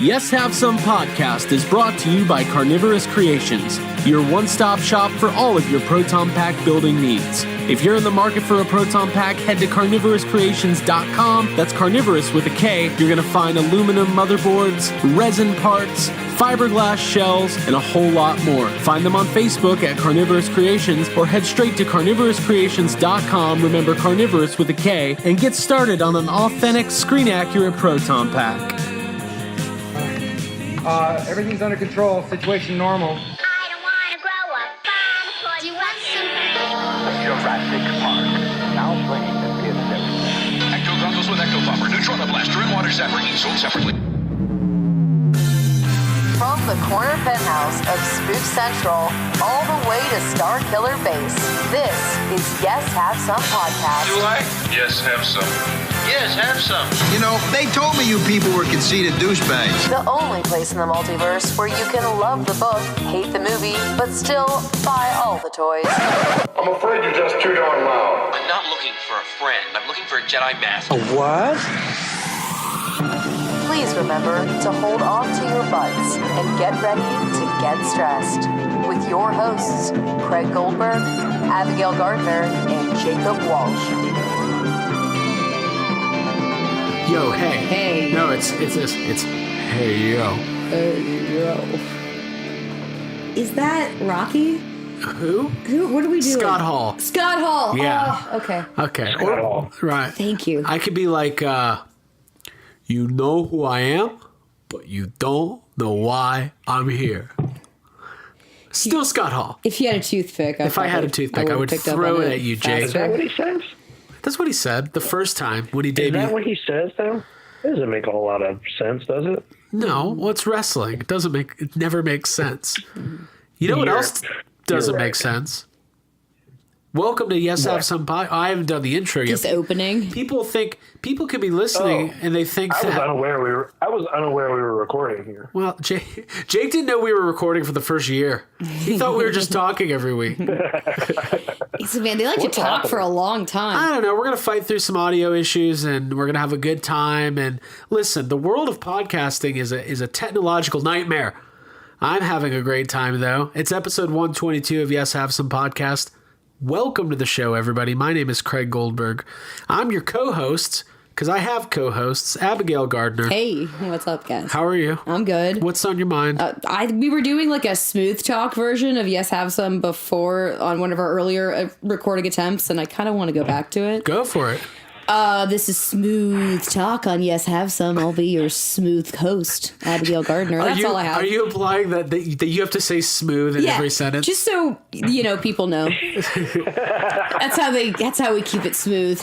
Yes Have Some podcast is brought to you by Carnivorous Creations, your one-stop shop for all of your Proton Pack building needs. If you're in the market for a Proton Pack, head to carnivorouscreations.com. That's carnivorous with a K. You're going to find aluminum motherboards, resin parts, fiberglass shells, and a whole lot more. Find them on Facebook at Carnivorous Creations or head straight to carnivorouscreations.com, remember carnivorous with a K, and get started on an authentic, screen-accurate Proton Pack. Everything's under control. Situation normal. I don't want to grow up. Do you want some? Jurassic Park. Now playing the PS7. Ecto goggles with Ecto Buffer, Neutrona Blaster, and Water Zapper, each sold separately. From the corner penthouse of Spook Central all the way to Star Killer Base, this is Yes Have Some podcast. Do I? Yes, have some. Yes, have some. You know, they told me you people were conceited douchebags. The only place in the multiverse where you can love the book, hate the movie, but still buy all the toys. I'm afraid you're just too darn loud. I'm not looking for a friend. I'm looking for a Jedi Master. A what? Please remember to hold on to your butts and get ready to get stressed. With your hosts, Craig Goldberg, Abigail Gardner, and Jacob Walsh. Yo, hey. Hey. No, it's this. It's hey, yo. Hey, yo. Is that Rocky? Who? What are we doing? Scott Hall. Scott Hall. Yeah. Oh, okay. Okay. Scott Hall. Right. Thank you. I could be like, you know who I am, but you don't know why I'm here. Still Scott Hall. If you had a toothpick, If I had a toothpick, I would throw it at you, Jake. Is that what he says? That's what he said the first time when he Is debuted. that what he says, though? That doesn't make a whole lot of sense, does it? No, well, it's wrestling. It never makes sense. You know what You're- else doesn't you're make right. sense? Welcome to Yes Have Some Pie. I haven't done the intro yet. Just opening. People could be listening and they think I was that. unaware we were recording here. Well, Jake didn't know we were recording for the first year. He thought we were just talking every week. So, man, they like to talk for a long time. I don't know. We're going to fight through some audio issues and we're going to have a good time. And listen, the world of podcasting is a technological nightmare. I'm having a great time, though. It's episode 122 of Yes Have Some Podcast. Welcome to the show, everybody. My name is Craig Goldberg. I'm your co-host, because I have co-hosts, Abigail Gardner. Hey, what's up, guys? How are you? I'm good. What's on your mind? We were doing like a smooth talk version of Yes Have Some before on one of our earlier recording attempts, and I kind of want to go back to it. Go for it. This is Smooth Talk on Yes Have Some. I'll be your smooth host, Abigail Gardner. That's all I have. Are you implying that you have to say smooth in every sentence? Just so people know. That's how we keep it smooth.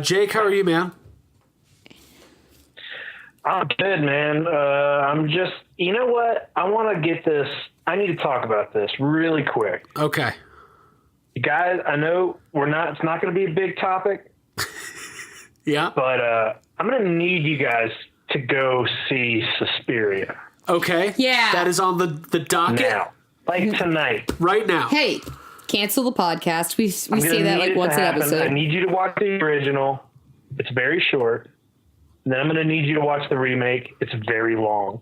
Jake, how are you, man? I'm good, man. I'm just, you know what? I want to get this. I need to talk about this really quick. Okay. Guys, I know it's not going to be a big topic. Yeah. But I'm going to need you guys to go see Suspiria. Okay. Yeah. That is on the docket. Now. Like tonight. Right now. Hey, cancel the podcast. We say that like once an I episode. need you to watch the original. It's very short. And then I'm going to need you to watch the remake. It's very long.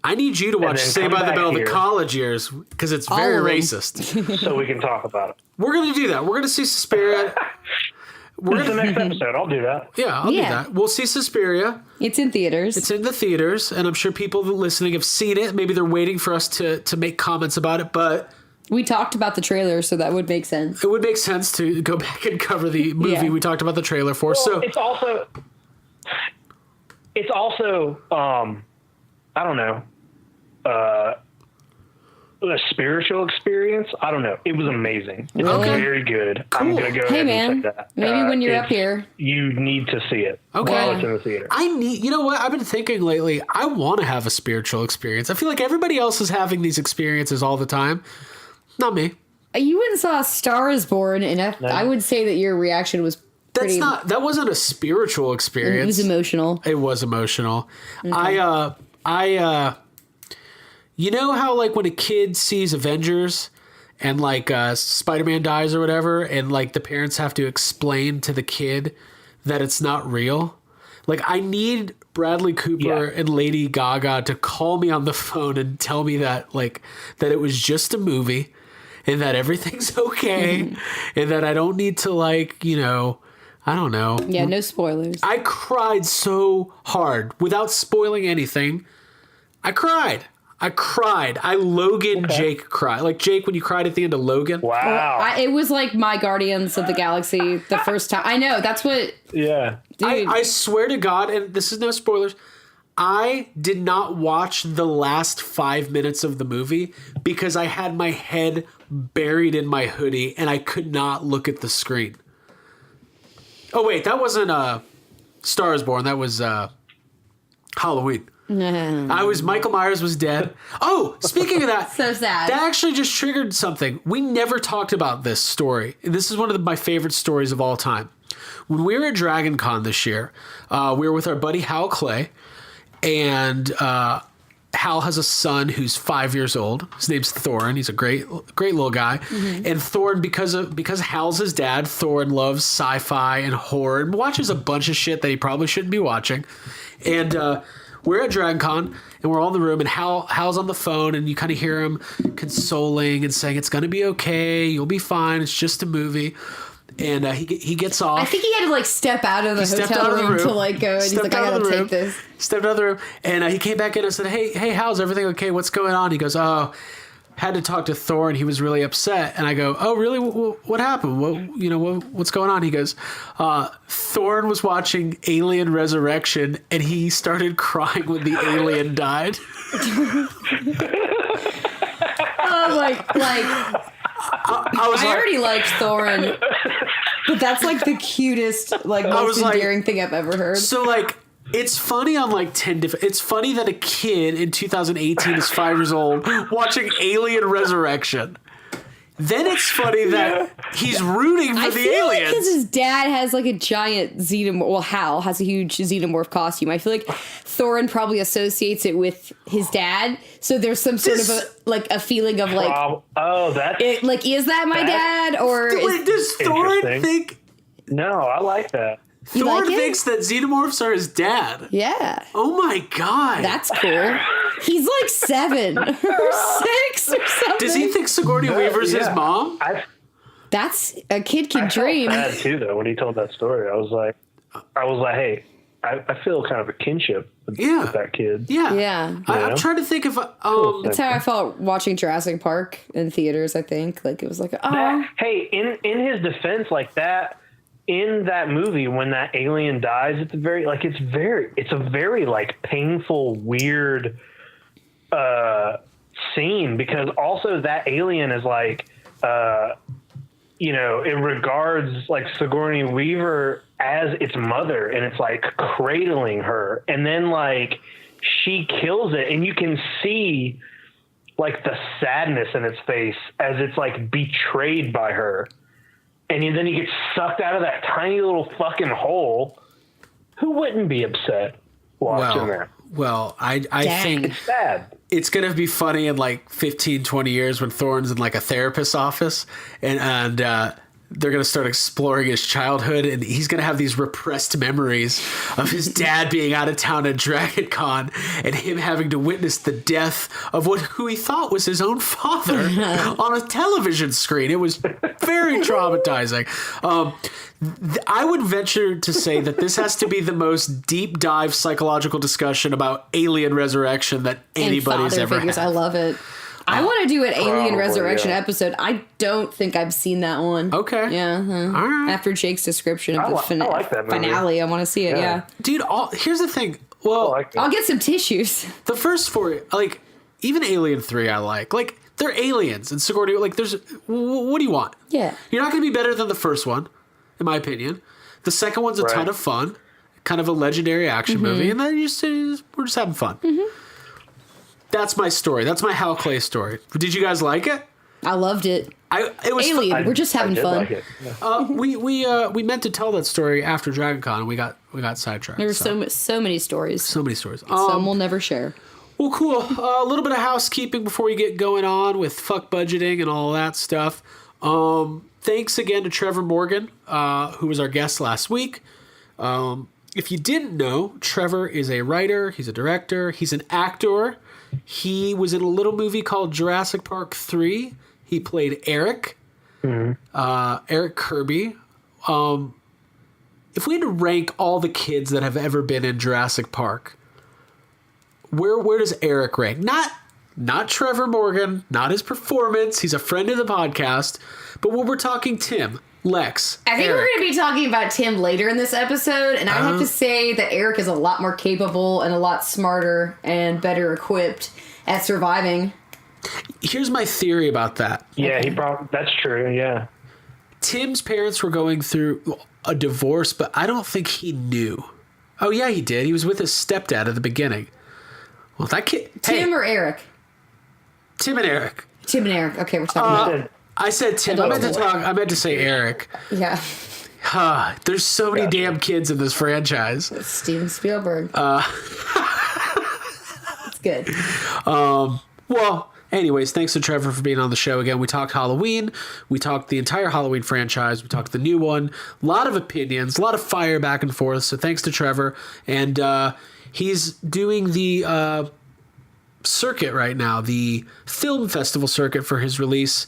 I need you to watch then Saved come by the back Bell, the here. college years, because it's All very of them. racist. So we can talk about it. We're going to do that. We're going to see Suspiria. It's the next episode. I'll do that. Yeah, I'll do that. We'll see Suspiria. It's in theaters. It's in the theaters, and I'm sure people listening have seen it. Maybe they're waiting for us to make comments about it, but We talked about the trailer, so that would make sense. it would make sense to go back and cover the movie we talked about the trailer for. Well, so it's also I don't know, a spiritual experience. I don't know. It was amazing. It's Really? very good. Cool. I'm gonna go Hey, ahead man. and say that. Maybe when you're up it's- here. you need to see it. Okay. While it's in the theater. you know what? I've been thinking lately, I want to have a spiritual experience. I feel like everybody else is having these experiences all the time. Not me. You went and saw Star is Born, and I would say that your reaction was pretty... That wasn't a spiritual experience. It was emotional. It was emotional. Okay. You know how like when a kid sees Avengers and like Spider-Man dies or whatever, and like the parents have to explain to the kid that it's not real? Like, I need Bradley Cooper and Lady Gaga to call me on the phone and tell me that, like, that it was just a movie and that everything's okay and that I don't need to, like, you know, I don't know. Yeah, no spoilers. I cried so hard without spoiling anything. I cried. Jake cried. Like, Jake, when you cried at the end of Logan. Wow. It was like my Guardians of the Galaxy the first time. I know. That's what. Yeah. Dude. I swear to God, and this is no spoilers, I did not watch the last 5 minutes of the movie because I had my head buried in my hoodie and I could not look at the screen. Oh, wait, that wasn't Star is Born. That was Halloween. Michael Myers was dead. Oh, speaking of that. So sad. That actually just triggered something. We never talked about this story. This is one of my favorite stories of all time. When we were at Dragon Con this year, we were with our buddy Hal Clay, and Hal has a son who's 5 years old. His name's Thorin. He's a great little guy. Mm-hmm. And Thorin, because Hal's his dad, Thorin loves sci-fi and horror and watches a bunch of shit that he probably shouldn't be watching. And we're at Dragon Con, and we're all in the room, and Hal's on the phone, and you kind of hear him consoling and saying, it's going to be okay, you'll be fine, it's just a movie. And he gets off. I think he had to, like, step out of the hotel room to, like, go, and he's like, I gotta take this. Stepped out of the room, and he came back in and said, hey, how's everything okay? What's going on? He goes, had to talk to Thor, and he was really upset. And I go, oh, really? What happened? What's going on? He goes, Thorn was watching Alien Resurrection, and he started crying when the alien died. I already liked Thorin, but that's, like, the cutest, like, most endearing thing I've ever heard. So, like, it's funny on, like, 10 different... It's funny that a kid in 2018 is 5 years old watching Alien Resurrection. Then it's funny that he's rooting for the aliens. Because his dad has, like, a giant xenomorph. Well, Hal has a huge xenomorph costume. I feel like Thorin probably associates it with his dad. So there's some sort of a feeling of, like, is that my dad? Or does Thorin think? No, I like that. Thor thinks that xenomorphs are his dad. Yeah. Oh my God. That's cool. He's like 7 or 6 or something. Does he think Sigourney Weaver's his mom? That's a kid can dream. I felt bad too, though, when he told that story. I was like, hey, I feel kind of a kinship with that kid. Yeah. Yeah. I'm trying to think if that's how I felt watching Jurassic Park in theaters, I think. Like, it was like, hey, in his defense, like that, in that movie, when that alien dies at the very, like, it's a very like painful, weird scene, because also that alien is like, it regards like Sigourney Weaver as its mother, and it's like cradling her, and then like she kills it, and you can see like the sadness in its face as it's like betrayed by her. And then he gets sucked out of that tiny little fucking hole. Who wouldn't be upset watching that? Well, I think it's sad. It's going to be funny in like 15, 20 years when Thorne's in like a therapist's office and they're going to start exploring his childhood, and he's going to have these repressed memories of his dad being out of town at Dragon Con and him having to witness the death of who he thought was his own father on a television screen. It was very traumatizing. I would venture to say that this has to be the most deep dive psychological discussion about alien resurrection that anybody's ever had. I love it. I want to do an Alien Resurrection episode. I don't think I've seen that one. Okay. Yeah. All right. After Jake's description of I like that movie. finale, I want to see it. Yeah. Dude, here's the thing. Well, I'll get some tissues. The first 4, like, even Alien 3 I like. Like, they're aliens, and Sigourney, like, what do you want? Yeah. You're not going to be better than the first one, in my opinion. The second one's a ton of fun, kind of a legendary action movie, and then we're just having fun. Mm-hmm. That's my story. That's my Hal Clay story. Did you guys like it? I loved it. It was Alien. We're just having fun. Like it. Yeah. We meant to tell that story after Dragon Con, and we got sidetracked. There were so many stories. So many stories. Some we'll never share. Well, cool. A little bit of housekeeping before we get going on with fuck budgeting and all that stuff. Thanks again to Trevor Morgan, who was our guest last week. if you didn't know, Trevor is a writer, he's a director, he's an actor. He was in a little movie called Jurassic Park 3. He played Eric, Eric Kirby. If we had to rank all the kids that have ever been in Jurassic Park, where does Eric rank? Not Trevor Morgan, not his performance. He's a friend of the podcast. But when we're talking Tim, Lex, I think Eric, we're going to be talking about Tim later in this episode, and I have to say that Eric is a lot more capable and a lot smarter and better equipped at surviving. Here's my theory about that. Yeah, that's true, yeah. Tim's parents were going through a divorce, but I don't think he knew. Oh, yeah, he did. He was with his stepdad at the beginning. Well, that kid... Tim or Eric? Tim and Eric. Tim and Eric. Okay, we're talking about... I said Tim. I meant to say Eric. Yeah. There's so many damn kids in this franchise. It's Steven Spielberg. It's good. Well, anyways, thanks to Trevor for being on the show again. We talked Halloween. We talked the entire Halloween franchise. We talked the new one. A lot of opinions, a lot of fire back and forth. So thanks to Trevor. And he's doing the circuit right now, the film festival circuit for his release,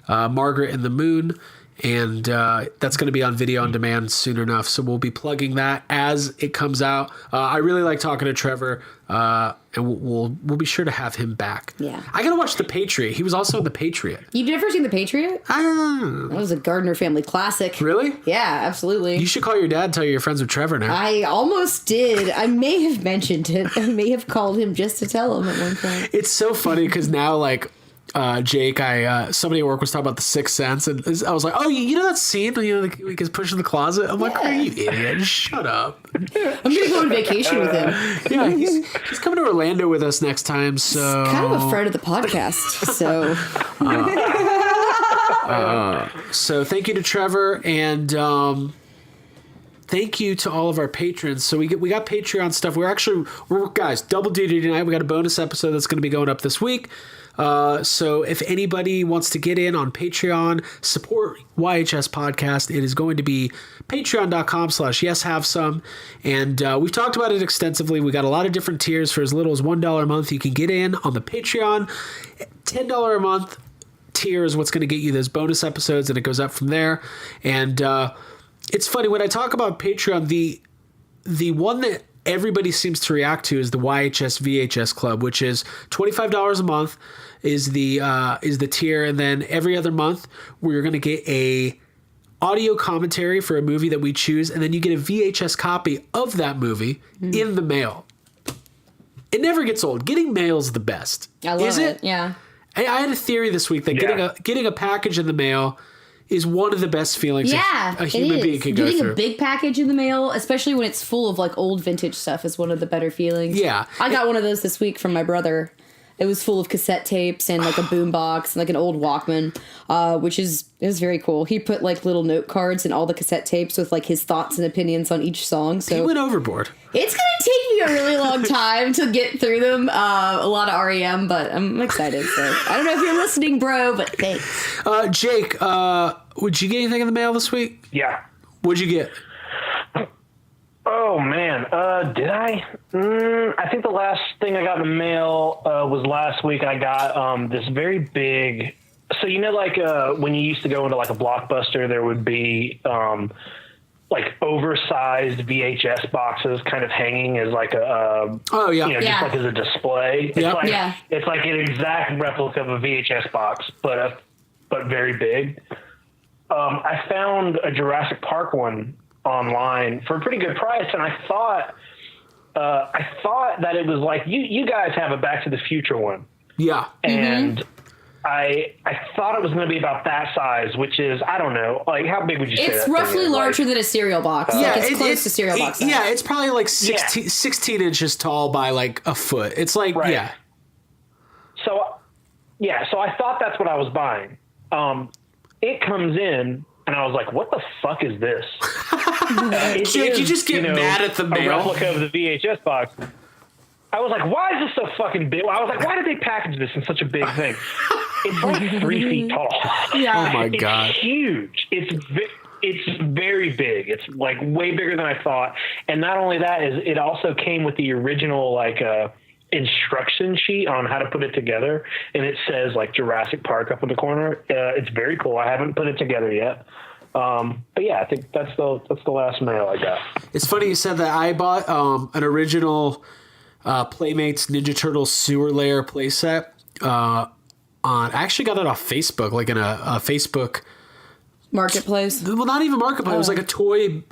Margaret and the Moon. And that's going to be on video on demand soon enough. So we'll be plugging that as it comes out. I really like talking to Trevor, and we'll be sure to have him back. Yeah. I got to watch The Patriot. He was also in The Patriot. You've never seen The Patriot? I don't know. That was a Gardner family classic. Really? Yeah, absolutely. You should call your dad and tell you you're friends with Trevor now. I almost did. I may have mentioned it. I may have called him just to tell him at one point. It's so funny because now, like, Jake, somebody at work was talking about The Sixth Sense, and I was like, "Oh, you know that scene when he gets pushed in the closet?" I'm like, "Are you idiot? Shut up!" I'm gonna go on vacation with him. Yeah, he's coming to Orlando with us next time. So he's kind of a friend of the podcast. So, so thank you to Trevor, and thank you to all of our patrons. So we got Patreon stuff. We're guys double duty tonight. We got a bonus episode that's going to be going up this week. So if anybody wants to get in on Patreon, support YHS Podcast, it is going to be patreon.com/yeshavesome. And we've talked about it extensively. We got a lot of different tiers. For as little as $1 a month, you can get in on the Patreon. $10 a month tier is what's going to get you those bonus episodes, and it goes up from there. And it's funny, when I talk about Patreon, the one that everybody seems to react to is the YHS VHS Club, which is $25 a month is the tier, and then every other month we're going to get a audio commentary for a movie that we choose, and then you get a VHS copy of that movie in the mail. It never gets old. Getting mail is the best. I love it. Yeah. I had a theory this week that getting a package in the mail is one of the best feelings a human being can go through. Getting a big package in the mail, especially when it's full of like old vintage stuff, is one of the better feelings. Yeah. I got one of those this week from my brother. It was full of cassette tapes and like a boombox and like an old Walkman, which is very cool. He put like little note cards in all the cassette tapes with like his thoughts and opinions on each song. So he went overboard. It's going to take me a really long time to get through them. A lot of REM, but I'm excited. So I don't know if you're listening, bro, but thanks. Jake, would you get anything in the mail this week? Yeah. What'd you get? Oh, man. Did I? I think the last thing I got in the mail was last week. I got this very big... So, you know, like when you used to go into like a Blockbuster, there would be like oversized VHS boxes kind of hanging as like a... just like as a display. It's like an exact replica of a VHS box, but very big. I found a Jurassic Park one online for a pretty good price, and I thought that it was like you guys have a Back to the Future one, and I thought it was going to be about that size, which is, I don't know, like how big would you say it's roughly larger than a cereal box. It's close to cereal box size. Yeah, it's probably like 16 inches tall by like a foot. It's like So I thought that's what I was buying. It comes in, and I was like, what the fuck is this? Jake, you just get mad at the mail. A replica of the VHS box. I was like, why is this so fucking big? I was like, why did they package this in such a big thing? It's like 3 feet tall. Yeah. Oh, my God. It's huge. It's very big. It's like way bigger than I thought. And not only that, is it also came with the original like instruction sheet on how to put it together, and it says like Jurassic Park up in the corner. It's very cool. I haven't put it together yet. But yeah, I think that's the last mail I got. It's funny you said that. I bought an original Playmates Ninja Turtles Sewer Lair playset. I actually got it off Facebook, like in a Facebook marketplace. Well, not even marketplace. It was like a toy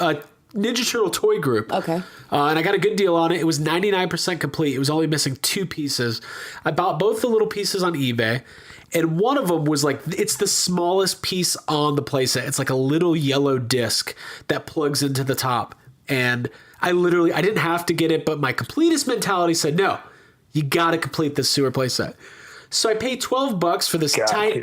Ninja Turtle toy group. Okay. And I got a good deal on it. It was 99% complete. It was only missing 2 pieces. I bought both the little pieces on eBay. And one of them was like, it's the smallest piece on the playset. It's like a little yellow disc that plugs into the top. And I didn't have to get it, but my completist mentality said, no, you got to complete this sewer playset. So I paid $12 for this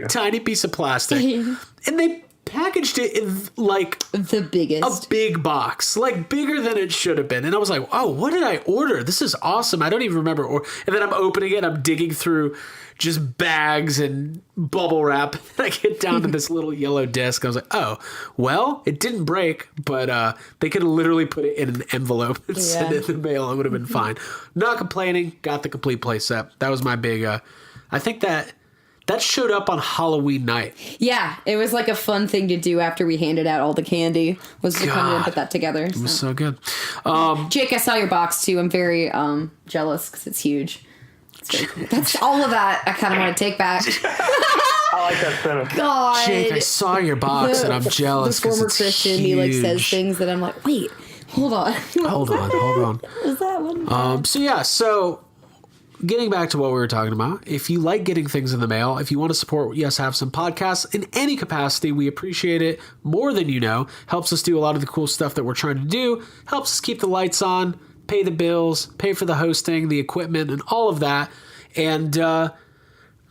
tiny piece of plastic. And they packaged it in like the biggest, a big box, like bigger than it should have been. And I was like, oh, what did I order? This is awesome. I don't even remember. And then I'm opening it. I'm digging through just bags and bubble wrap. And I get down to this little yellow disc. I was like, oh, well, it didn't break, but they could have literally put it in an envelope and sent it in the mail. It would have been fine. Not complaining. Got the complete playset. That was my big, I think that showed up on Halloween night. Yeah, it was like a fun thing to do after we handed out all the candy, was to come in and put that together. It was so good. Jake, I saw your box too. I'm very jealous because it's huge. That's all of that I kind of want to take back. I like that sentence. God. Jake, I saw your box and I'm jealous. The former Christian, he like says things that I'm like, wait, hold on. Hold on. Was that one? So getting back to what we were talking about, if you like getting things in the mail, if you want to support Yes Have Some podcasts in any capacity, we appreciate it more than you know. Helps us do a lot of the cool stuff that we're trying to do. Helps us keep the lights on, pay the bills, pay for the hosting, the equipment, and all of that. And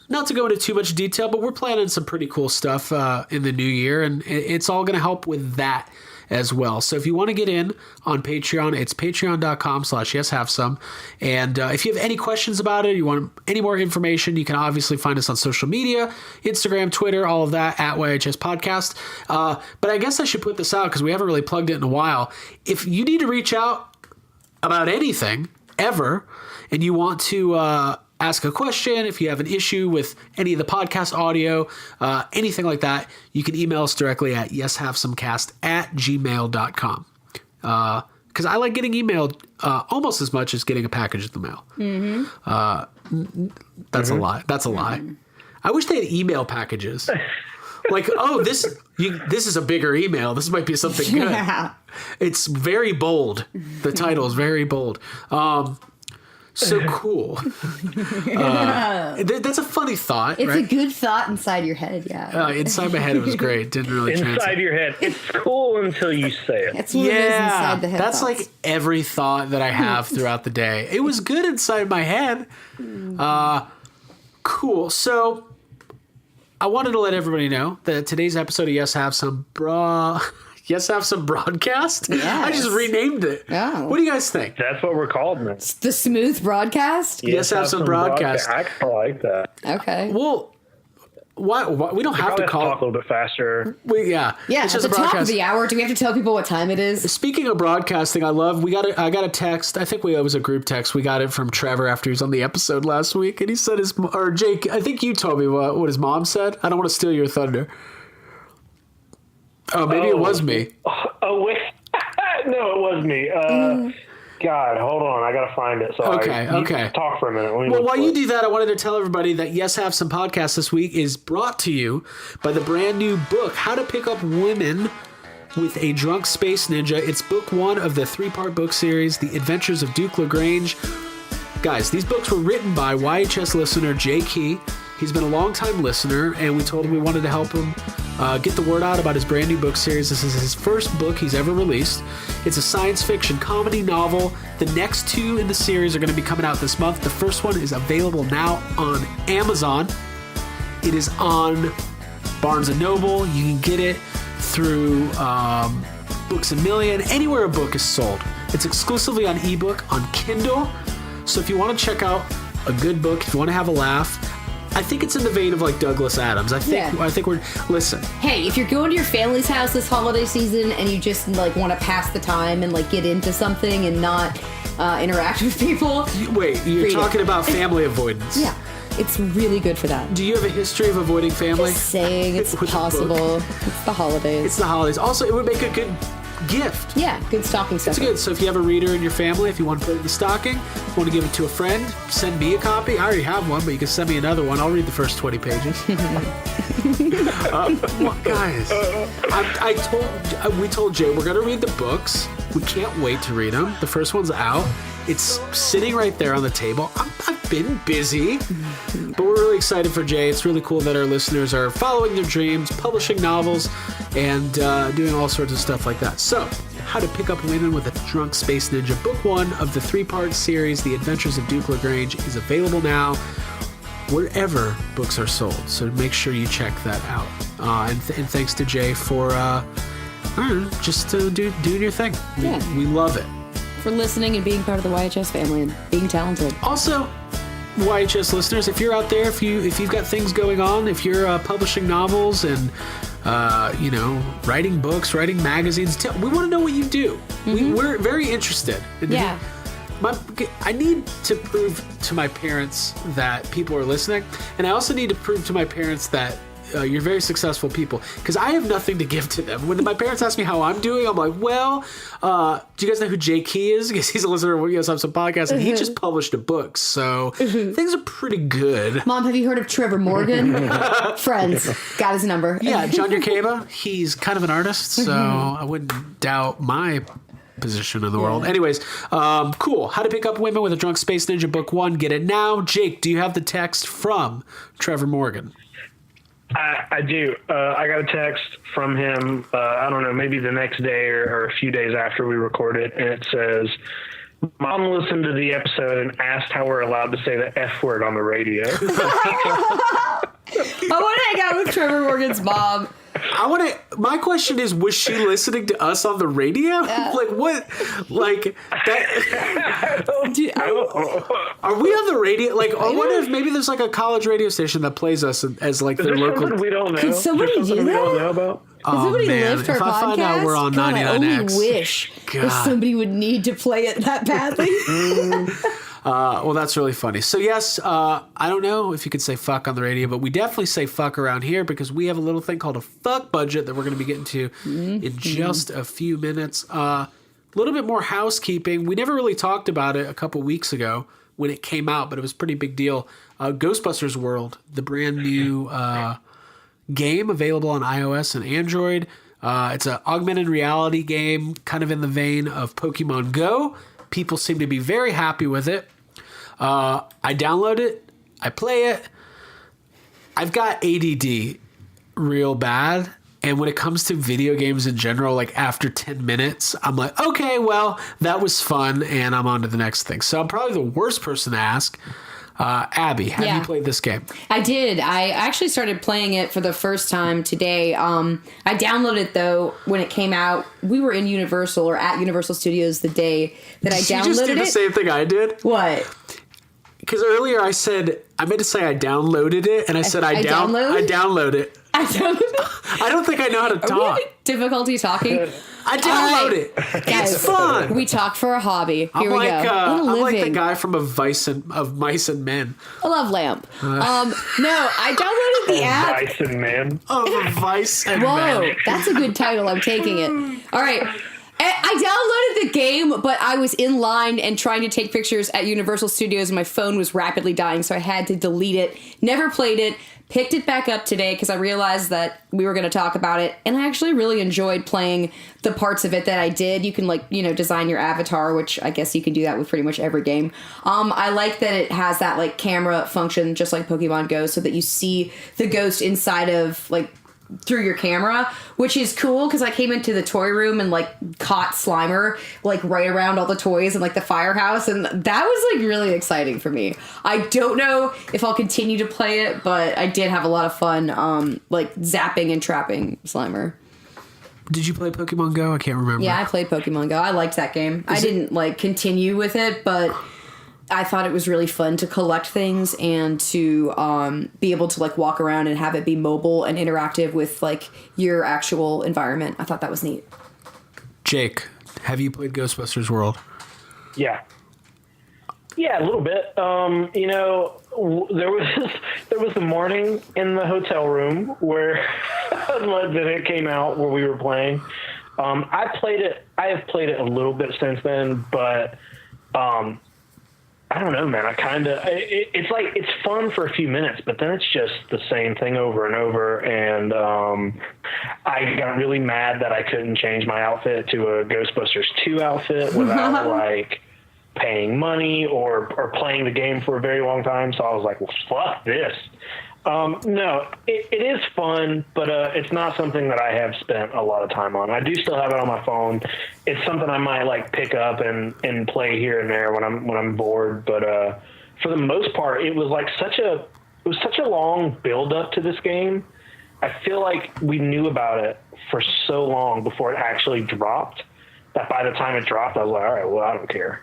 not to go into too much detail, but we're planning some pretty cool stuff in the new year, and it's all going to help with that as well. So if you want to get in on Patreon, it's patreon.com/yeshavesome. And if you have any questions about it, you want any more information, you can obviously find us on social media, Instagram, Twitter, all of that, at YHS Podcast. But I guess I should put this out because we haven't really plugged it in a while. If you need to reach out about anything, ever, and you want to ask a question, if you have an issue with any of the podcast audio, anything like that, you can email us directly at yeshavesomecast@gmail.com. Because I like getting emailed almost as much as getting a package in the mail. Mm-hmm. That's a lie. That's a lie. I wish they had email packages. Like, oh, this is a bigger email. This might be something good. Yeah. It's very bold. The title is very bold. So cool. That's a funny thought. It's right? a good thought inside your head, yeah. Inside my head, it was great. Didn't really translate. Inside your head. It's cool until you say it. That's what it is inside the head. That's thoughts. like every thought that I have throughout the day. It was good inside my head. Cool. So I wanted to let everybody know that today's episode of Yes Have Some Broadcast? Yes. I just renamed it. Oh. What do you guys think? That's what we're called now. The smooth broadcast? Yes, Have Some Broadcast. I like that. Okay. Well, why we don't have to call talk a little bit faster. Yeah, it's at just the a top of broadcast. the hour, do we have to tell people what time it is? Speaking of broadcasting, I got a text. I think it was a group text. We got it from Trevor after he was on the episode last week, and he said Jake, I think you told me what his mom said. I don't want to steal your thunder. Oh, maybe it was me. Oh, wait. No, it was me. God, hold on. I got to find it. So Okay. Talk for a minute. Well, while you do that, I wanted to tell everybody that Yes Have Some Podcast this week is brought to you by the brand new book, How to Pick Up Women with a Drunk Space Ninja. It's book 1 of the 3-part book series, The Adventures of Duke LaGrange. Guys, these books were written by YHS listener Jay Key. He's been a long-time listener, and we told him we wanted to help him get the word out about his brand new book series. This is his first book he's ever released. It's a science fiction comedy novel. The next 2 in the series are going to be coming out this month. The first one is available now on Amazon. It is on Barnes & Noble. You can get it through Books A Million, anywhere a book is sold. It's exclusively on ebook, on Kindle. So if you want to check out a good book, if you want to have a laugh, I think it's in the vein of like Douglas Adams. I think we're listen. Hey, if you're going to your family's house this holiday season and you just like want to pass the time and like get into something and not interact with people. Wait, you're talking about family avoidance? Yeah. It's really good for that. Do you have a history of avoiding family? Just saying, it's possible. It's the holidays. It's the holidays. Also, it would make a good gift. Yeah, good stocking stuff. It's good. So if you have a reader in your family, if you want to put it in the stocking, if you want to give it to a friend, send me a copy. I already have one, but you can send me another one. I'll read the first 20 pages. Well, guys, we told Jay we're going to read the books. We can't wait to read them. The first one's out. It's sitting right there on the table. I've been busy, but we're really excited for Jay. It's really cool that our listeners are following their dreams, publishing novels, and doing all sorts of stuff like that. So, How to Pick Up Women with a Drunk Space Ninja, Book 1 of the 3-part series, The Adventures of Duke LaGrange, is available now wherever books are sold. So make sure you check that out. And thanks to Jay for just doing your thing. We love it. For listening and being part of the YHS family and being talented. Also, YHS listeners, if you're out there, if you've got things going on, if you're publishing novels and writing books, writing magazines, we want to know what you do. We're very interested. Yeah. I need to prove to my parents that people are listening, and I also need to prove to my parents that you're very successful people, because I have nothing to give to them. When my parents ask me how I'm doing, I'm like, well, do you guys know who Jay Key is? Because he's a listener of Yes, I'm Some Podcasts, and he just published a book, so things are pretty good. Mom, have you heard of Trevor Morgan? Friends. Got his number. Yeah, John Yerkeba, he's kind of an artist, so I wouldn't doubt my position in the world. Anyways, cool. How to Pick Up Women with a Drunk Space Ninja, Book 1. Get it now. Jake, do you have the text from Trevor Morgan? I do. I got a text from him, I don't know, maybe the next day or a few days after we recorded, and it says, Mom listened to the episode and asked how we're allowed to say the F word on the radio. I want to hang out with Trevor Morgan's mom. My question is, was she listening to us on the radio? Like, what? Like, that. Are we on the radio? Like, I wonder if maybe there's like a college radio station that plays us as like their local. We don't know. Could somebody do that? We don't know about? Could somebody lift our if podcast? I find out we're on 99X. I only wish that somebody would need to play it that badly. Well, that's really funny. So yes, I don't know if you could say fuck on the radio, but we definitely say fuck around here because we have a little thing called a fuck budget that we're going to be getting to in just a few minutes. A little bit more housekeeping. We never really talked about it a couple weeks ago when it came out, but it was a pretty big deal. Ghostbusters World, the brand new game available on iOS and Android. It's an augmented reality game, kind of in the vein of Pokemon Go. People seem to be very happy with it. I download it. I play it. I've got ADD real bad. And when it comes to video games in general, like after 10 minutes, I'm like, okay, well, that was fun. And I'm on to the next thing. So I'm probably the worst person to ask. Abby, have you played this game? I did. I actually started playing it for the first time today. I downloaded it, though, when it came out. We were in Universal or at Universal Studios the day that I downloaded it. Did you just do the same thing I did? What? Because earlier I meant to say I downloaded it, and I said I download it. I downloaded it? I don't think I know how to talk. Are we having difficulty talking? I download it. Guys, it's fun. We talk for a hobby. Here we go. I'm like the guy from of Mice and Men. A love lamp. No, I downloaded the app. Vice and Men. Of Vice and Men. Whoa, that's a good title. I'm taking it. All right. I downloaded the game, but I was in line and trying to take pictures at Universal Studios, and my phone was rapidly dying, so I had to delete it. Never played it. Picked it back up today because I realized that we were going to talk about it, and I actually really enjoyed playing the parts of it that I did. You can, design your avatar, which I guess you can do that with pretty much every game. I like that it has that, camera function, just like Pokemon Go, so that you see the ghost inside of, through your camera, which is cool because I came into the toy room and caught Slimer right around all the toys and the firehouse, and that was really exciting for me. I don't know if I'll continue to play it, but I did have a lot of fun zapping and trapping Slimer. Did you play Pokemon Go? I can't remember. Yeah, I played Pokemon Go. I liked that game. I didn't continue with it, but I thought it was really fun to collect things and to be able to like walk around and have it be mobile and interactive with like your actual environment. I thought that was neat. Jake, have you played Ghostbusters World? Yeah, a little bit. You know, there was the morning in the hotel room where it came out where we were playing. I have played it a little bit since then, but I don't know, man. It's like, it's fun for a few minutes, but then it's just the same thing over and over. And I got really mad that I couldn't change my outfit to a Ghostbusters 2 outfit without like paying money or playing the game for a very long time. So I was like, well, fuck this. No, it is fun, but it's not something that I have spent a lot of time on. I do still have it on my phone. It's something I might like pick up and play here and there when I'm bored. But for the most part, it was such a long build up to this game. I feel like we knew about it for so long before it actually dropped that by the time it dropped, I was like, all right, well, I don't care.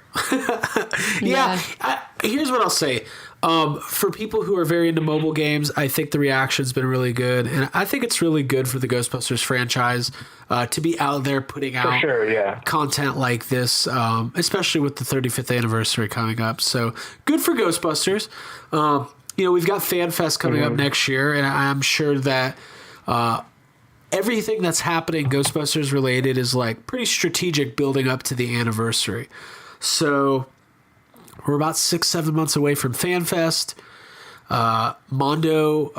Here's what I'll say. For people who are very into mobile games, I think the reaction's been really good. And I think it's really good for the Ghostbusters franchise to be out there putting out content like this, especially with the 35th anniversary coming up. So good for Ghostbusters. You know, we've got Fan Fest coming up next year, and I'm sure that everything that's happening Ghostbusters related is like pretty strategic building up to the anniversary. So we're about 6-7 months away from Fan Fest. Mondo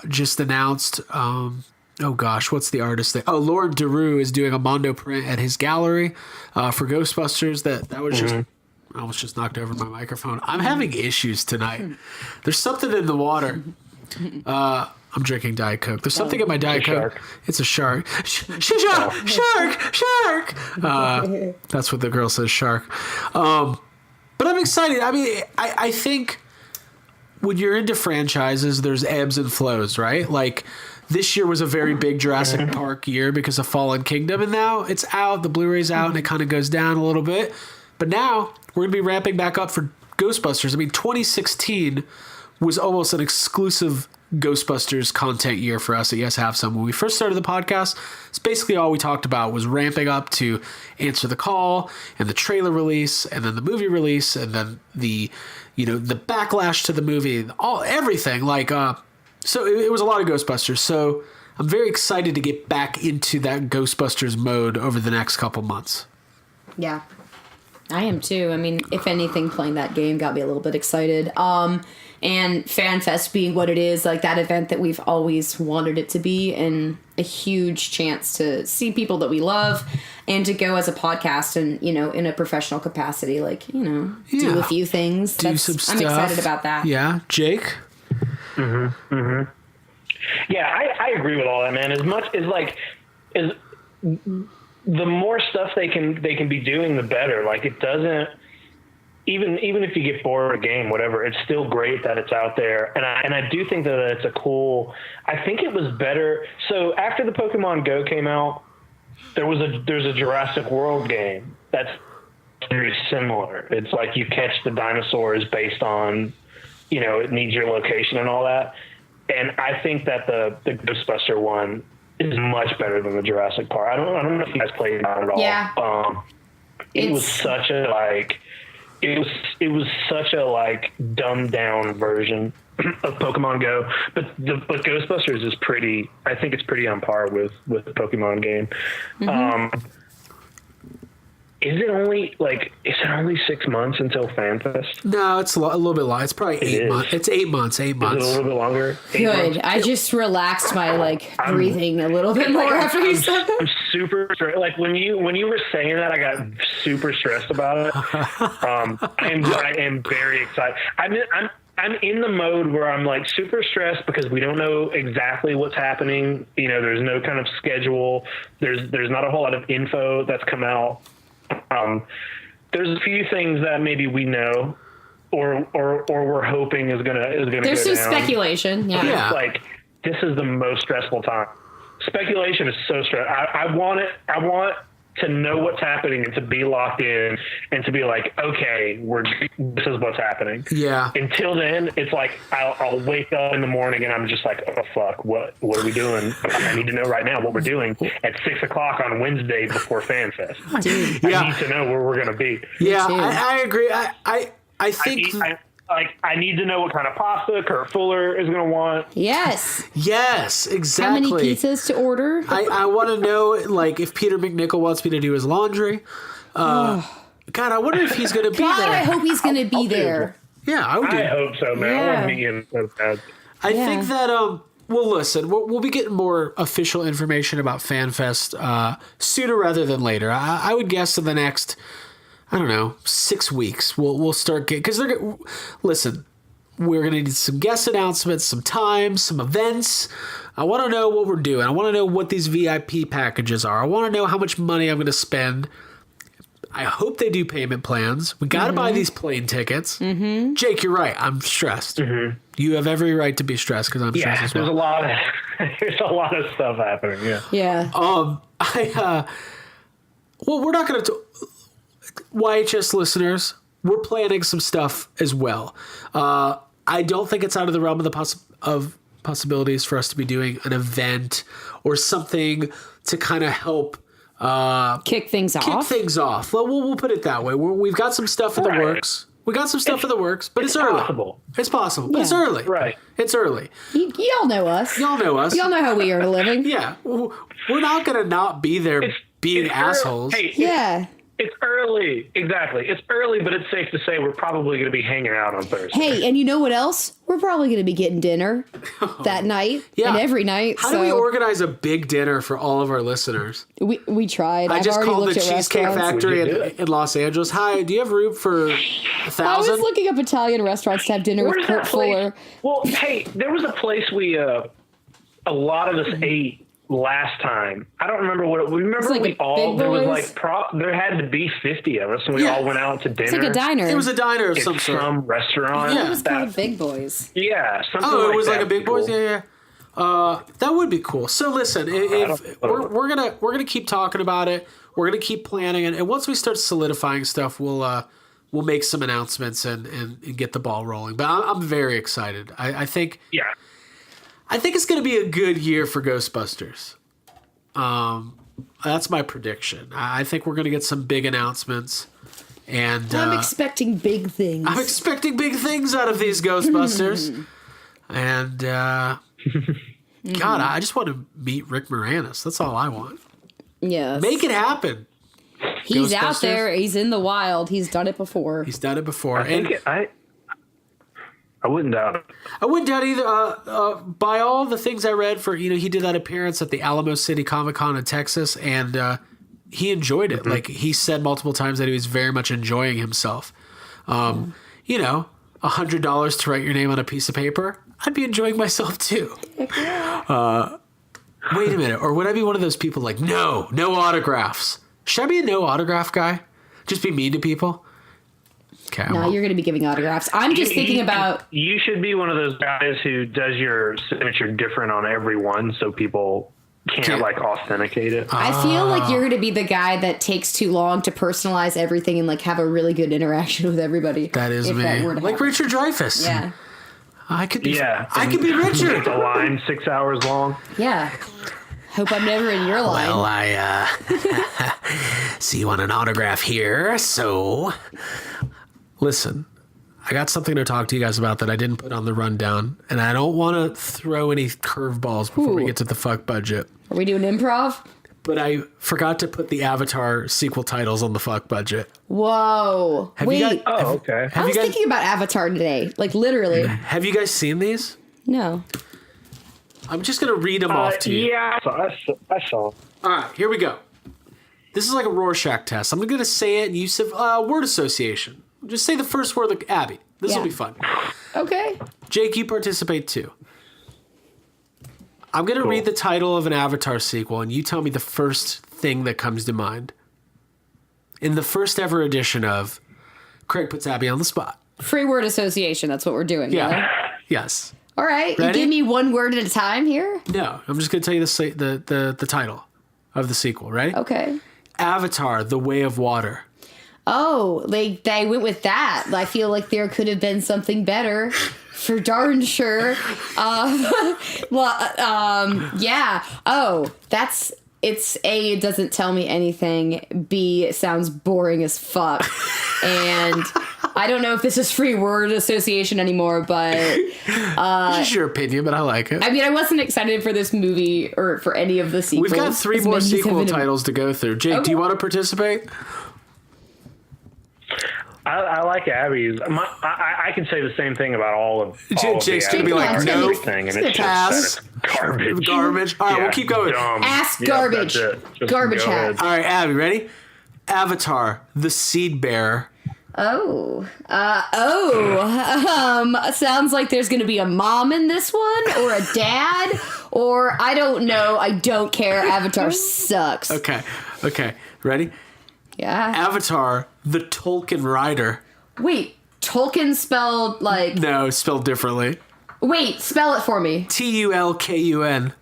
just announced, what's the artist thing? Oh, Lord Daru is doing a Mondo print at his gallery for Ghostbusters. That was just, I almost just knocked over my microphone. I'm having issues tonight. There's something in the water. I'm drinking Diet Coke. There's something in my Diet Coke. Shark. It's a shark. Shark! That's what the girl says, shark. But I'm excited. I mean, I think when you're into franchises, there's ebbs and flows, right? Like this year was a very big Jurassic Park year because of Fallen Kingdom, and now it's out, the Blu-ray's out, and it kind of goes down a little bit. But now we're going to be ramping back up for Ghostbusters. I mean, 2016 was almost an exclusive Ghostbusters content year for us at Yes Have Some. When we first started the podcast, it's basically all we talked about was ramping up to Answer the Call and the trailer release and then the movie release and then the backlash to the movie, everything. So it was a lot of Ghostbusters. So I'm very excited to get back into that Ghostbusters mode over the next couple months. Yeah, I am too. I mean, if anything, playing that game got me a little bit excited. And Fan Fest being what it is, like that event that we've always wanted it to be, and a huge chance to see people that we love and to go as a podcast and, you know, in a professional capacity, do a few things. Do some stuff. I'm excited about that. Yeah. Jake? Yeah, I agree with all that, man. As much as the more stuff they can be doing, the better. Like it doesn't, even if you get bored of a game, whatever, it's still great that it's out there. And I do think that it's I think it was better. So after the Pokemon Go came out, there's a Jurassic World game that's very similar. It's like you catch the dinosaurs based on, it needs your location and all that. And I think that the Ghostbuster one is much better than the Jurassic Park. I don't know if you guys played that at all. Yeah. It was such a dumbed down version of Pokemon Go, but Ghostbusters is pretty. I think it's pretty on par with the Pokemon game. Is it only 6 months until Fan Fest? No, it's a little bit long. It's probably 8 months. It's 8 months. 8 months. Is it a little bit longer? Good. I just relaxed my breathing a little bit more after you said that. I'm super stressed. Like when you were saying that, I got super stressed about it. I am very excited. I'm in the mode where I'm like super stressed because we don't know exactly what's happening. There's no kind of schedule. There's not a whole lot of info that's come out. There's a few things that maybe we know or we're hoping is gonna there's go some down. Speculation. Yeah. It's like this is the most stressful time. Speculation is so stressful. I want to know what's happening and to be locked in and to be like, okay, this is what's happening. Yeah. Until then, it's like I'll wake up in the morning and I'm just like, oh fuck, what are we doing? I need to know right now what we're doing at 6:00 on Wednesday before Fan Fest. Dude. I need to know where we're gonna be. Yeah, I agree. I think I need to know what kind of pasta Kurt Fuller is going to want. Yes, exactly. How many pizzas to order? I want to know, like, if Peter McNichol wants me to do his laundry. God, I wonder if he's going to be there. I hope he's going to be there. Yeah, I hope so, man. I want to meet him so bad. I think that, well, listen, we'll be getting more official information about FanFest sooner rather than later. I would guess in the next, I don't know, 6 weeks, we'll start getting, because listen, we're going to need some guest announcements, some times, some events. I want to know what we're doing. I want to know what these VIP packages are. I want to know how much money I'm going to spend. I hope they do payment plans. We got to buy these plane tickets. Mm-hmm. Jake, you're right. I'm stressed. Mm-hmm. You have every right to be stressed because I'm stressed as well. There's a lot of stuff happening. Yeah. Yeah. Well, we're not going to. YHS listeners, we're planning some stuff as well. I don't think it's out of the realm of the possibilities for us to be doing an event or something to kind of help kick things off. Well, we'll put it that way. We've got some stuff in the works. We got some stuff in the works, but it's early. It's possible. But it's early. Right. It's early. Y'all know us. Y'all know us. Y'all know how we earn a living. Yeah. We're not going to not be there being assholes. Yeah. It's early. Exactly. It's early, but it's safe to say we're probably going to be hanging out on Thursday. Hey, and you know what else? We're probably going to be getting dinner that night and every night. How do we organize a big dinner for all of our listeners? We tried. I just called the Cheesecake Factory in Los Angeles. Hi, do you have room for 1,000? I was looking up Italian restaurants to have dinner with Kurt Fuller. Well, hey, there was a place a lot of us ate last time. I don't remember what we remember. Like we all there was like there had to be 50 of us, and we all went out to dinner. It's like a diner. It was a diner of some sort. Some restaurant. Yeah, it was called Big Boys. Yeah, something. Oh, it was like a Big Boys. Cool. Yeah. That would be cool. So listen, if we're gonna keep talking about it, we're gonna keep planning, and once we start solidifying stuff, we'll make some announcements and get the ball rolling. But I'm very excited. I think. Yeah. I think it's going to be a good year for Ghostbusters. That's my prediction. I think we're going to get some big announctions. And I'm expecting big things. I'm expecting big things out of these Ghostbusters. And God, I just want to meet Rick Moranis. That's all I want. Yes. Make it happen. He's out there. He's in the wild. He's done it before. I wouldn't doubt it. I wouldn't doubt either. By all the things I read he did that appearance at the Alamo City Comic Con in Texas, and he enjoyed it. Mm-hmm. Like he said multiple times that he was very much enjoying himself. $100 to write your name on a piece of paper, I'd be enjoying myself too. Wait a minute, or would I be one of those people like no autographs? Should I be a no autograph guy? Just be mean to people? Okay, no, you're going to be giving autographs. I'm just thinking about... You should be one of those guys who does your signature different on every one so people can't authenticate it. I feel like you're going to be the guy that takes too long to personalize everything and have a really good interaction with everybody. That is me. Like Richard Dreyfuss. Yeah. I could be Richard. The line 6 hours long. Yeah. Hope I'm never in your line. Well, I see you want an autograph here, so... Listen, I got something to talk to you guys about that I didn't put on the rundown, and I don't want to throw any curveballs before we get to the fuck budget. Are we doing improv? But I forgot to put the Avatar sequel titles on the fuck budget. Whoa. Okay. I was thinking about Avatar today, literally. Have you guys seen these? No. I'm just going to read them off to you. Yeah, I saw. All right, here we go. This is like a Rorschach test. I'm going to say it and use word association. Just say the first word like Abby. This will be fun. Okay. Jake, you participate too. I'm going to read the title of an Avatar sequel, and you tell me the first thing that comes to mind. In the first ever edition of Craig Puts Abby on the Spot. Free word association. That's what we're doing. Yeah. Yes. All right. Ready? You give me one word at a time here? No. I'm just going to tell you the title of the sequel. Ready? Okay. Avatar: The Way of Water. Oh, they went with that. I feel like there could have been something better, for darn sure. Yeah. Oh, it's A, it doesn't tell me anything. B, it sounds boring as fuck. And I don't know if this is free word association anymore, but This is your opinion, but I like it. I mean, I wasn't excited for this movie or for any of the sequels. We've got 3 more sequel titles to go through. Jake, do you want to participate? I like Abby's. I can say the same thing about all of Jake's going to be like, no, everything, and it's pass. Just garbage. Garbage. All right, we'll keep going. Ass garbage. Garbage hat. All right, Abby, ready? Avatar: The Seed Bearer. Sounds like there's going to be a mom in this one, or a dad, or I don't know. I don't care. Avatar sucks. Okay. Ready? Yeah. Avatar: The Tolkien Rider. Wait, Tolkien spelled like... No, spelled differently. Wait, spell it for me. Tulkun.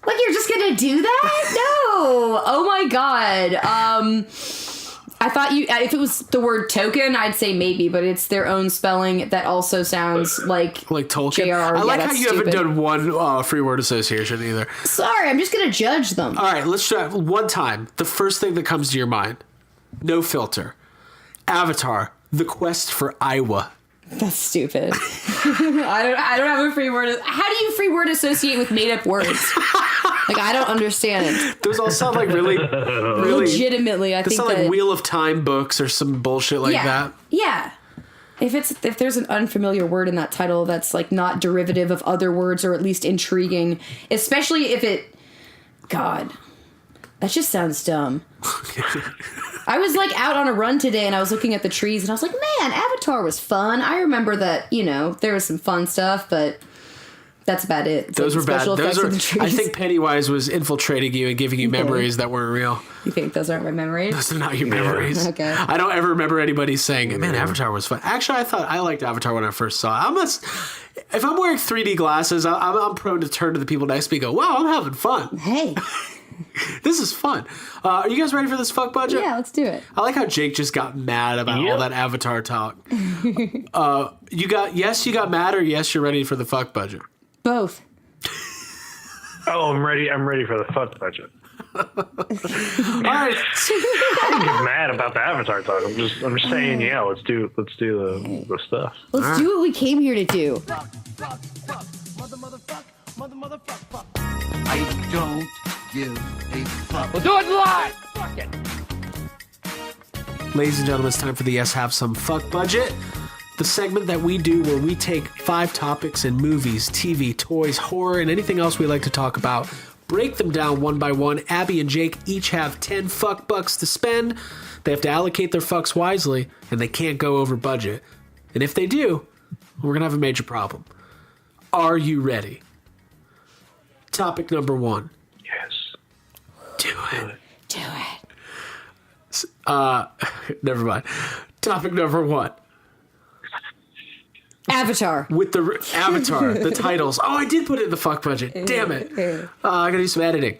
Like, you're just gonna do that? No. Oh my god. I thought if it was the word token, I'd say maybe, but it's their own spelling that also sounds like Tolkien. J.R.R. I like how you stupid. haven't done one free word association either. Sorry, I'm just gonna judge them. All right, let's try one time. The first thing that comes to your mind. No filter. Avatar: The Quest for Iowa. That's stupid. I don't have a free word. How do you free word associate with made up words? Like, I don't understand. Those all sound like really legitimately. I think sound like Wheel of Time books or some bullshit like that. Yeah. If there's an unfamiliar word in that title that's like not derivative of other words or at least intriguing, especially if it, God, that just sounds dumb. I was like out on a run today and I was looking at the trees and I was like, man, Avatar was fun. I remember that, there was some fun stuff, but that's about it. It's those like were bad. effects of the trees. I think Pennywise was infiltrating you and giving you memories that weren't real. You think those aren't my memories? Those are not your memories. Okay. I don't ever remember anybody saying, man, Avatar was fun. Actually, I liked Avatar when I first saw it. If I'm wearing 3D glasses, I'm prone to turn to the people next to me and go, wow, I'm having fun. Hey. This is fun. Are you guys ready for this fuck budget? Yeah, let's do it. I like how Jake just got mad about all that Avatar talk. You got mad, or yes, you're ready for the fuck budget? Both. Oh, I'm ready. I'm ready for the fuck budget. All right. I didn't get mad about the Avatar talk. I'm just saying, yeah, let's do the stuff. Let's do what we came here to do. I don't give a fuck. We'll do it live. Fuck it. Ladies and gentlemen, it's time for the Yes Have Some Fuck Budget. The segment that we do where we take 5 topics in movies, TV, toys, horror, and anything else we like to talk about, break them down one by one. Abby and Jake each have 10 fuck bucks to spend. They have to allocate their fucks wisely, and they can't go over budget. And if they do, we're going to have a major problem. Are you ready? Topic number 1. Yes. Do it. Do it. Never mind. Topic number 1. Avatar. With the Avatar, the titles. Oh, I did put it in the fuck budget. Damn it. I gotta do some editing.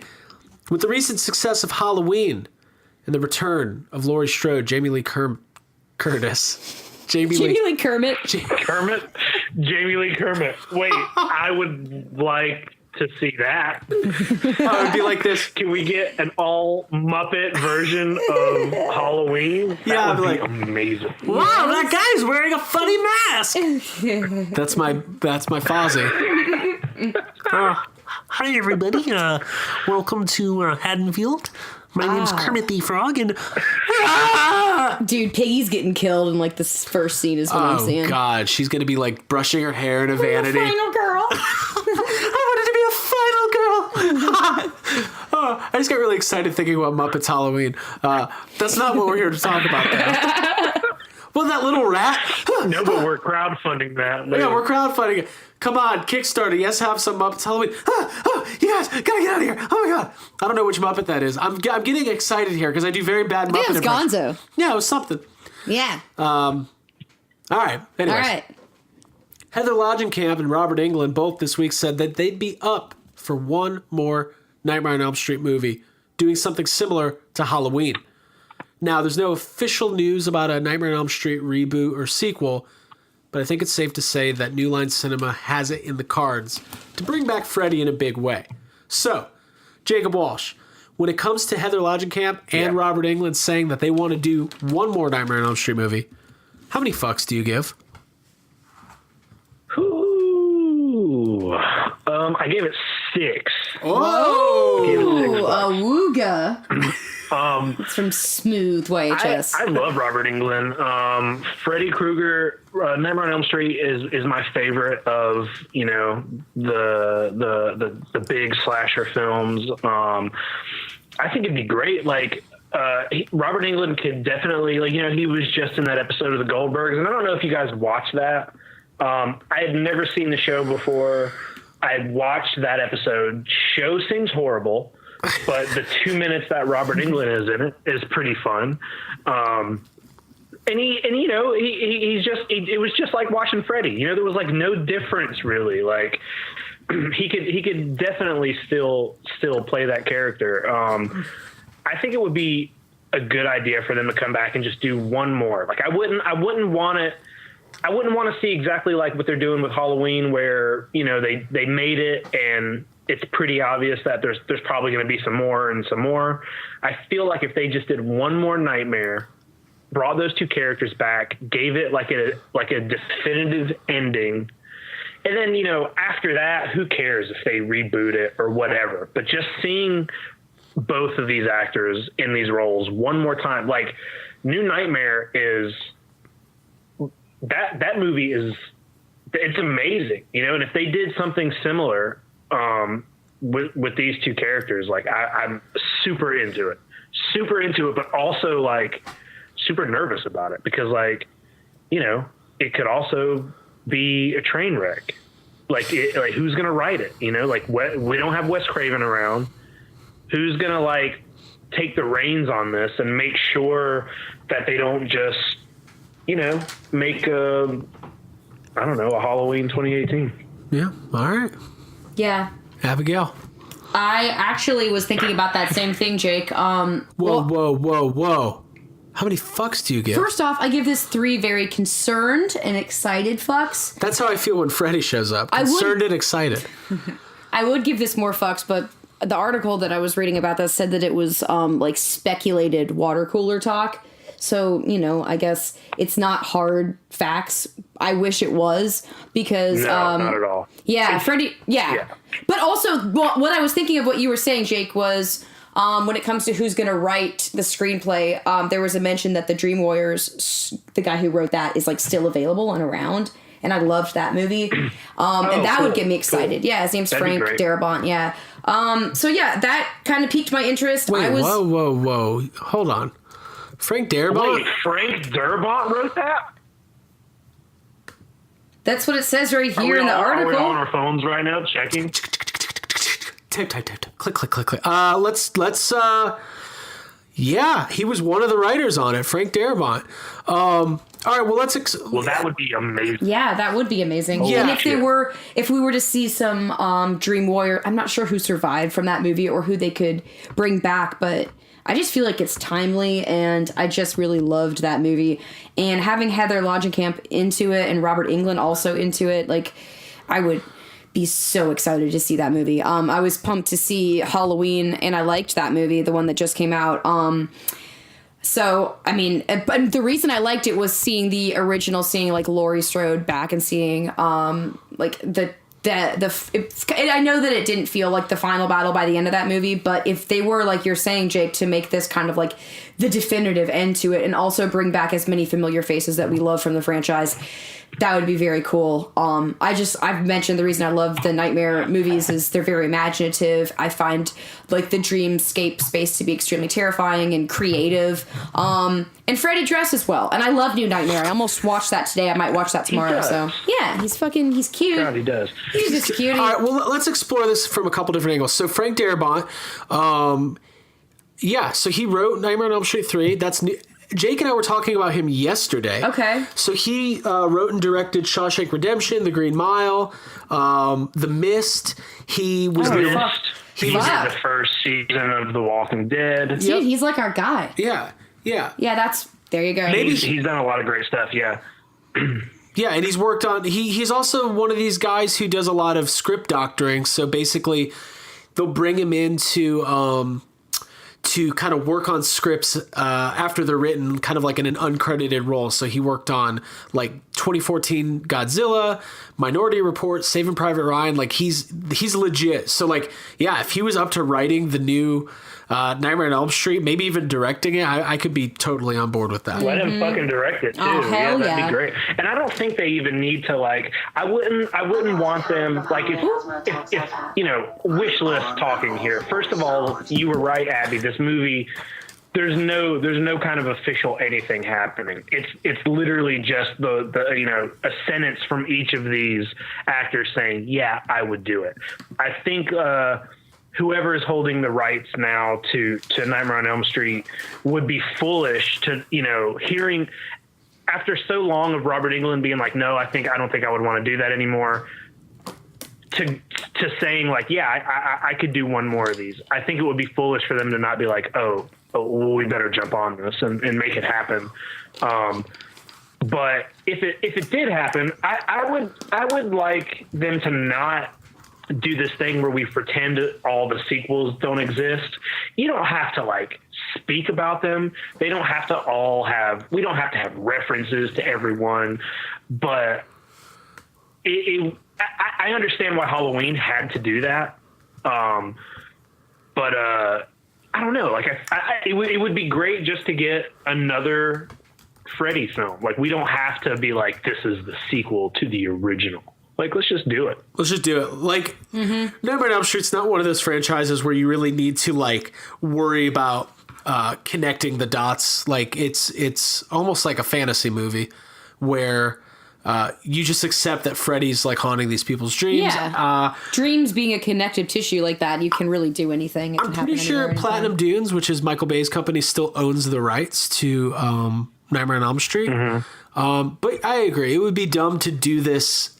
With the recent success of Halloween and the return of Laurie Strode, Jamie Lee Curtis. Jamie Lee Kermit. Kermit? Jamie Lee Kermit. Wait, I would like to see that. Oh, it'd be like this. Can we get an all Muppet version of Halloween? Yeah, that would I'd be be like, amazing. Wow, that guy's wearing a funny mask. That's my Fozzie. Hi, everybody. Welcome to Haddonfield. My name's Kermit the Frog, and dude, Piggy's getting killed in like this first scene is what I'm seeing. Oh God, she's gonna be like brushing her hair in a vanity. Final girl. I wanted to be a final girl. I just got really excited thinking about Muppets Halloween. That's not what we're here to talk about, though. Well, that little rat. No, but we're crowdfunding that. Yeah, we're crowdfunding it. Come on, Kickstarter. Yes, have some Muppets Halloween. You guys, gotta get out of here. Oh my God. I don't know which Muppet that is. I'm getting excited here because I do very bad Muppet impressions. I think it was Gonzo. Yeah, it was something. Yeah. All right. Anyways. All right. Heather Logenkamp and Robert Englund both this week said that they'd be up for one more Nightmare on Elm Street movie. doing something similar to Halloween. Now, there's no official news about a Nightmare on Elm Street reboot or sequel, but I think it's safe to say that New Line Cinema has it in the cards to bring back Freddy in a big way. So, Jacob Walsh, when it comes to Heather Langenkamp and Robert Englund saying that they want to do one more Nightmare on Elm Street movie, how many fucks do you give? Ooh, I gave it 6. Oh, a wooga. It's from Smooth YHS. I love Robert Englund. Freddy Krueger, Nightmare on Elm Street is my favorite of the big slasher films. I think it'd be great. Like Robert Englund could definitely he was just in that episode of the Goldbergs, and I don't know if you guys watched that. I had never seen the show before. I had watched that episode. Show seems horrible, but the 2 minutes that Robert Englund is in it is pretty fun. It was just like watching Freddy. There was like no difference really. Like he could definitely still play that character. I think it would be a good idea for them to come back and just do one more. Like I wouldn't want to see exactly like what they're doing with Halloween, where they made it and it's pretty obvious that there's probably going to be some more and some more. I feel like if they just did one more Nightmare, brought those two characters back, gave it like a definitive ending, and then after that, who cares if they reboot it or whatever? But just seeing both of these actors in these roles one more time, like New Nightmare is. That movie it's amazing, and if they did something similar with these two characters, like I'm super into it, but also like super nervous about it because it could also be a train wreck. Like who's gonna write it? We don't have Wes Craven around. Who's gonna take the reins on this and make sure that they don't just make a Halloween 2018. Yeah. All right. Yeah. Abigail. I actually was thinking about that same thing, Jake. Whoa. How many fucks do you give? First off, I give this 3 very concerned and excited fucks. That's how I feel when Freddy shows up. Concerned and excited. I would give this more fucks, but the article that I was reading about that said that it was speculated water cooler talk. So, I guess it's not hard facts. I wish it was because... No, not at all. Yeah, Freddy... Yeah. But also, what I was thinking of what you were saying, Jake, was when it comes to who's going to write the screenplay, there was a mention that the Dream Warriors, the guy who wrote that, is still available and around. And I loved that movie. And that would get me excited. Cool. Yeah, his name's Frank Darabont. Yeah. So, yeah, that kind of piqued my interest. Wait, whoa. Hold on. Frank Darabont? Wait, Frank Darabont wrote that? That's what it says right here in the article. Are we on our phones right now checking? Type. Click. Yeah, he was one of the writers on it, Frank Darabont. All right, well, well, that would be amazing. Yeah, that would be amazing. Yeah. And if we were to see some Dream Warrior, I'm not sure who survived from that movie or who they could bring back, but I just feel like it's timely, and I just really loved that movie. And having Heather Langenkamp into it and Robert Englund also into it, I would be so excited to see that movie. I was pumped to see Halloween, and I liked that movie, the one that just came out. So, I mean, but the reason I liked it was seeing the original, seeing Laurie Strode back and seeing I know that it didn't feel like the final battle by the end of that movie, but if they were, like you're saying, Jake, to make this kind of the definitive end to it and also bring back as many familiar faces that we love from the franchise, that would be very cool. I've mentioned the reason I love the Nightmare movies is they're very imaginative. I find the dreamscape space to be extremely terrifying and creative. And Freddy dresses well. And I love New Nightmare. I almost watched that today. I might watch that tomorrow. So yeah, he's cute. God, he does. He's just cute. All right, well, let's explore this from a couple different angles. So Frank Darabont, so he wrote Nightmare on Elm Street 3. That's new. Jake and I were talking about him yesterday. Okay. So he wrote and directed Shawshank Redemption, The Green Mile, The Mist. He was He did the first season of The Walking Dead. Dude, he's like our guy. Yeah. Yeah, there you go. Maybe he's done a lot of great stuff, yeah. Yeah, and he's worked on... He's also one of these guys who does a lot of script doctoring. So basically, they'll bring him in to kind of work on scripts after they're written, kind of like in an uncredited role. So he worked on like 2014 Godzilla, Minority Report, Saving Private Ryan. Like he's legit. So like, yeah, if he was up to writing the new Nightmare on Elm Street, maybe even directing it, I could be totally on board with that. Let him fucking direct it too. Oh, hell that'd be great. And I don't think they even need to like. I wouldn't want them like if you know, wish list talking here. First of all, you were right, Abby. This movie, there's no kind of official anything happening. It's literally just the you know, a sentence from each of these actors saying, yeah, I would do it. I think whoever is holding the rights now to Nightmare on Elm Street would be foolish to, you know, hearing after so long of Robert Englund being like, no, I don't think I would want to do that anymore, to saying like, yeah, I could do one more of these. I think it would be foolish for them to not be like, oh well, we better jump on this and make it happen. But if it did happen, I would like them to not do this thing where we pretend all the sequels don't exist. You don't have to like speak about them. They don't have to we don't have to have references to everyone, but I understand why Halloween had to do that. But I don't know. Like it would be great just to get another Freddy film. Like we don't have to be like, this is the sequel to the original. Like, let's just do it. Like, Nightmare on Elm Street's not one of those franchises where you really need to, like, worry about connecting the dots. Like, it's almost like a fantasy movie where you just accept that Freddy's, like, haunting these people's dreams. Yeah. Dreams being a connective tissue like that, you can really do anything. I'm pretty sure Platinum Dunes, which is Michael Bay's company, still owns the rights to Nightmare on Elm Street. But I agree. It would be dumb to do this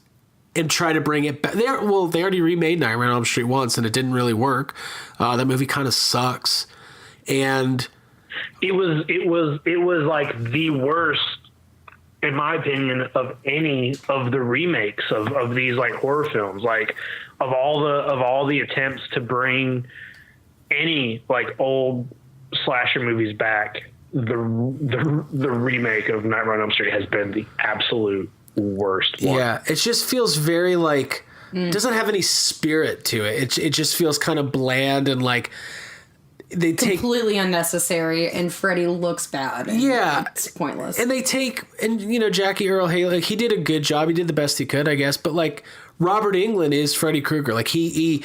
and try to bring it back. They already remade Nightmare on Elm Street once, and it didn't really work. That movie kind of sucks, and it was like the worst, in my opinion, of any of the remakes of these like horror films. Like of all the attempts to bring any like old slasher movies back, the remake of Nightmare on Elm Street has been the absolute worst one. Yeah, it just feels very like doesn't have any spirit to it. It just feels kind of bland and like they take completely unnecessary, and Freddy looks bad. And it's pointless. And you know, Jackie Earle Haley, he did a good job. He did the best he could, I guess. But like Robert Englund is Freddy Krueger. Like he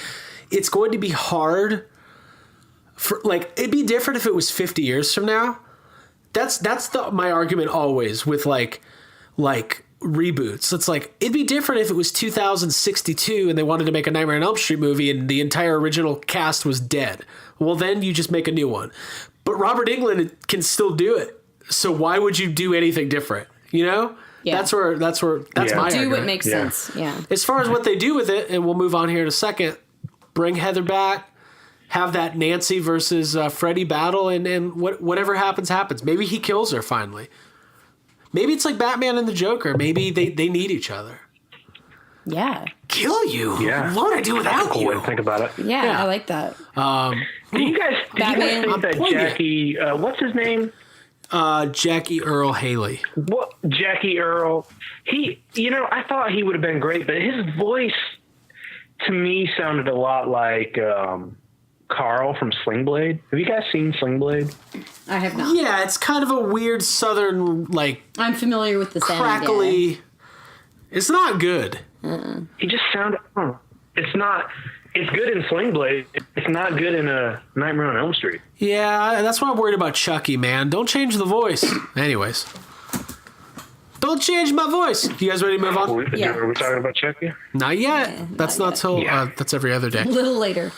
it's going to be hard for, like, it'd be different if it was 50 years from now. That's my argument always with like reboots. It's like, it'd be different if it was 2062 and they wanted to make a Nightmare on Elm Street movie and the entire original cast was dead. Well, then you just make a new one. But Robert Englund can still do it. So why would you do anything different? You know? Yeah. That's my argument. Do what makes sense. Yeah. As far as what they do with it, and we'll move on here in a second, bring Heather back, have that Nancy versus Freddy battle, and whatever happens. Maybe he kills her finally. Maybe it's like Batman and the Joker. Maybe they need each other. Yeah. Kill you? Yeah. What would I do without cool you? way to think about it. Yeah, I like that. Do you guys think that Jackie, what's his name? Jackie Earle Haley. What? Jackie Earle. I thought he would have been great, but his voice to me sounded a lot like Carl from Sling Blade. Have you guys seen Sling Blade? I have not. Yeah, it's kind of a weird southern, like, I'm familiar with the sound. Crackly. Yeah. It's not good. He just sounded. It's not. It's good in Sling Blade. It's not good in a Nightmare on Elm Street. Yeah, that's why I'm worried about Chucky, man. Don't change the voice. Anyways. Don't change my voice. You guys ready to move on? Yeah. Are we talking about Chucky? Not yet. Yeah, that's not till that's every other day. A little later.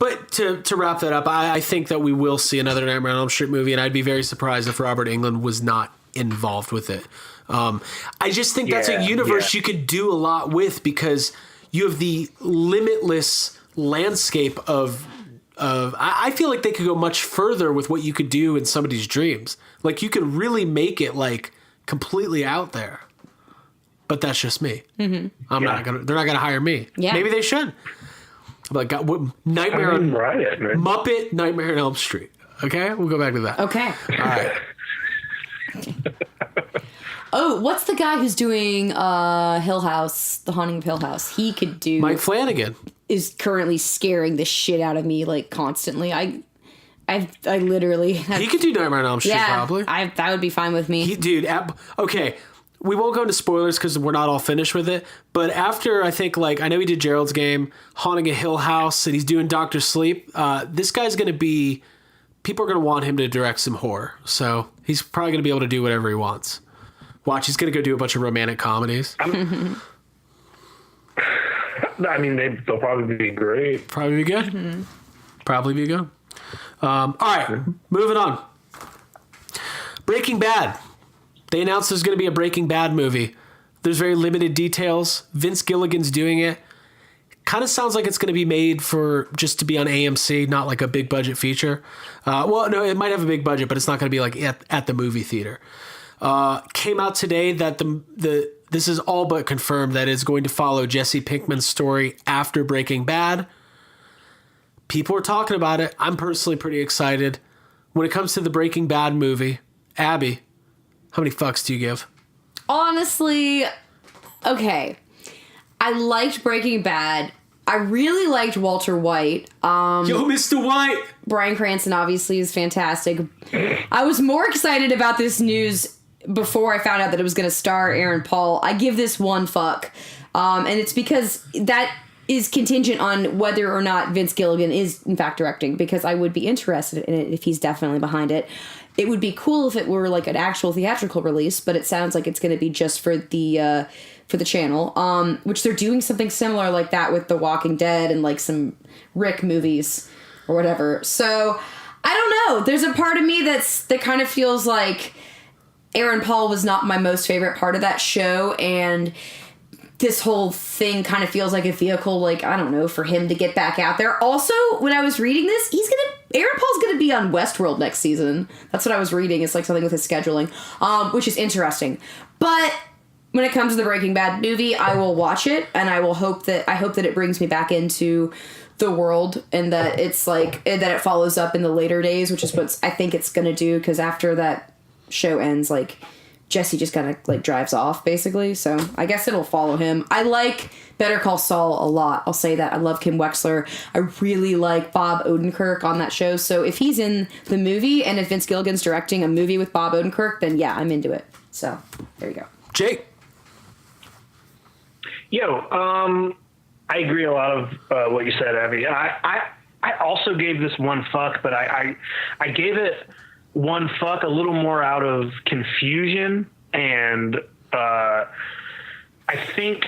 But to wrap that up, I think that we will see another Nightmare on Elm Street movie, and I'd be very surprised if Robert Englund was not involved with it. I just think that's a universe you could do a lot with, because you have the limitless landscape of I feel like they could go much further with what you could do in somebody's dreams. Like, you could really make it like completely out there. But that's just me. Mm-hmm. They're not gonna hire me. Yeah. Maybe they should. Like, Nightmare on Muppet Nightmare on Elm Street. Okay, we'll go back to that. Okay. All right. Oh, what's the guy who's doing Hill House, The Haunting of Hill House? He could do... Mike Flanagan. Is currently scaring the shit out of me, like, constantly. I literally... He could do Nightmare on Elm Street, probably. That would be fine with me. Okay, we won't go into spoilers because we're not all finished with it, but after, I think, like, I know he did Gerald's Game, Haunting a Hill House, and he's doing Dr. Sleep, this guy's going to be... People are going to want him to direct some horror, so he's probably going to be able to do whatever he wants. Watch, he's going to go do a bunch of romantic comedies. I mean, they'll probably be great. Probably be good. Mm-hmm. Probably be good. All right, moving on. Breaking Bad. They announced there's going to be a Breaking Bad movie. There's very limited details. Vince Gilligan's doing it. Kind of sounds like it's going to be made for just to be on AMC, not like a big budget feature. Well, no, it might have a big budget, but it's not going to be like at the movie theater. Came out today that this is all but confirmed that it's going to follow Jesse Pinkman's story after Breaking Bad. People are talking about it. I'm personally pretty excited. When it comes to the Breaking Bad movie, Abby, how many fucks do you give? Honestly, okay. I liked Breaking Bad. I really liked Walter White. Yo, Mr. White! Bryan Cranston obviously is fantastic. I was more excited about this news before I found out that it was going to star Aaron Paul. I give this one fuck. And it's because that is contingent on whether or not Vince Gilligan is in fact directing, because I would be interested in it if he's definitely behind it. It would be cool if it were like an actual theatrical release, but it sounds like it's going to be just for the channel, which they're doing something similar like that with The Walking Dead and like some Rick movies or whatever. So I don't know. There's a part of me that kind of feels like Aaron Paul was not my most favorite part of that show, and this whole thing kind of feels like a vehicle, like, I don't know, for him to get back out there. Also, when I was reading this, Aaron Paul's gonna be on Westworld next season. That's what I was reading. It's like something with his scheduling, which is interesting. But when it comes to the Breaking Bad movie, I will watch it, and I hope that it brings me back into the world, and that it's like that it follows up in the later days, which is what I think it's gonna do. Because after that show ends, like, Jesse just kind of like drives off basically. So I guess it'll follow him. I like Better Call Saul a lot. I'll say that. I love Kim Wexler. I really like Bob Odenkirk on that show. So if he's in the movie and if Vince Gilligan's directing a movie with Bob Odenkirk, then yeah, I'm into it. So there you go. Jake. I agree a lot of what you said, Abby. I also gave this one fuck, but I gave it one fuck a little more out of confusion, and I think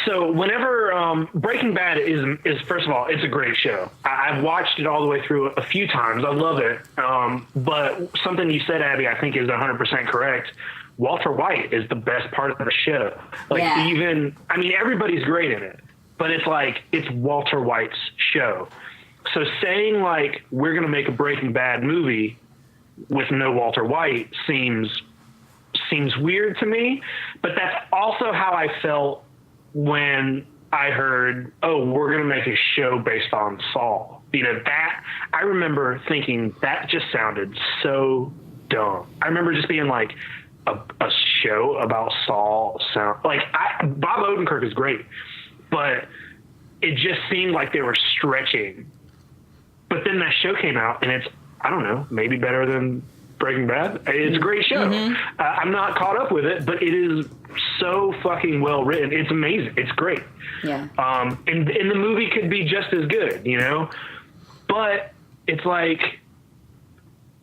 so. Whenever Breaking Bad is first of all, it's a great show. I've watched it all the way through a few times. I love it. But something you said, Abby, I think is 100% correct. Walter White is the best part of the show. Like, everybody's great in it, but it's like, it's Walter White's show. So saying like, we're going to make a Breaking Bad movie with no Walter White seems weird to me, but that's also how I felt when I heard, oh, we're going to make a show based on Saul. That I remember thinking that just sounded so dumb. I remember just being like, a show about Saul Bob Odenkirk is great, but it just seemed like they were stretching. But then that show came out, and it's, I don't know, maybe better than Breaking Bad. It's a great show. Mm-hmm. I'm not caught up with it, but it is so fucking well written. It's amazing. It's great. Yeah. And the movie could be just as good, But it's like,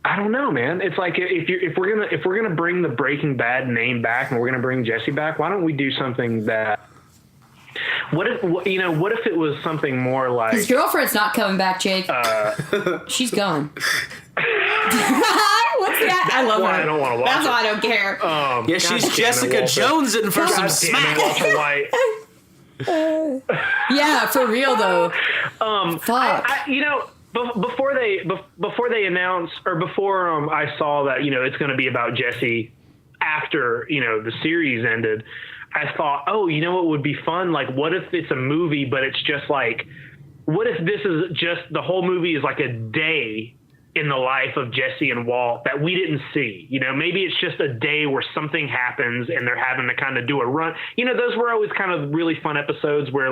I don't know, man. It's like, if we're gonna bring the Breaking Bad name back and we're gonna bring Jesse back, why don't we do something that What if it was something more like his girlfriend's not coming back, Jake? She's gone. What's that? I love her. I don't want to watch That's why I don't care. Yeah, she's Jessica Jones in for some smack. Walter White. Yeah, for real though. Fuck. Before they announced, or before I saw that it's going to be about Jesse after the series ended, I thought, what would be fun? Like, what if it's a movie, but it's just like, what if this is just the whole movie is like a day in the life of Jesse and Walt that we didn't see? Maybe it's just a day where something happens and they're having to kind of do a run. Those were always kind of really fun episodes where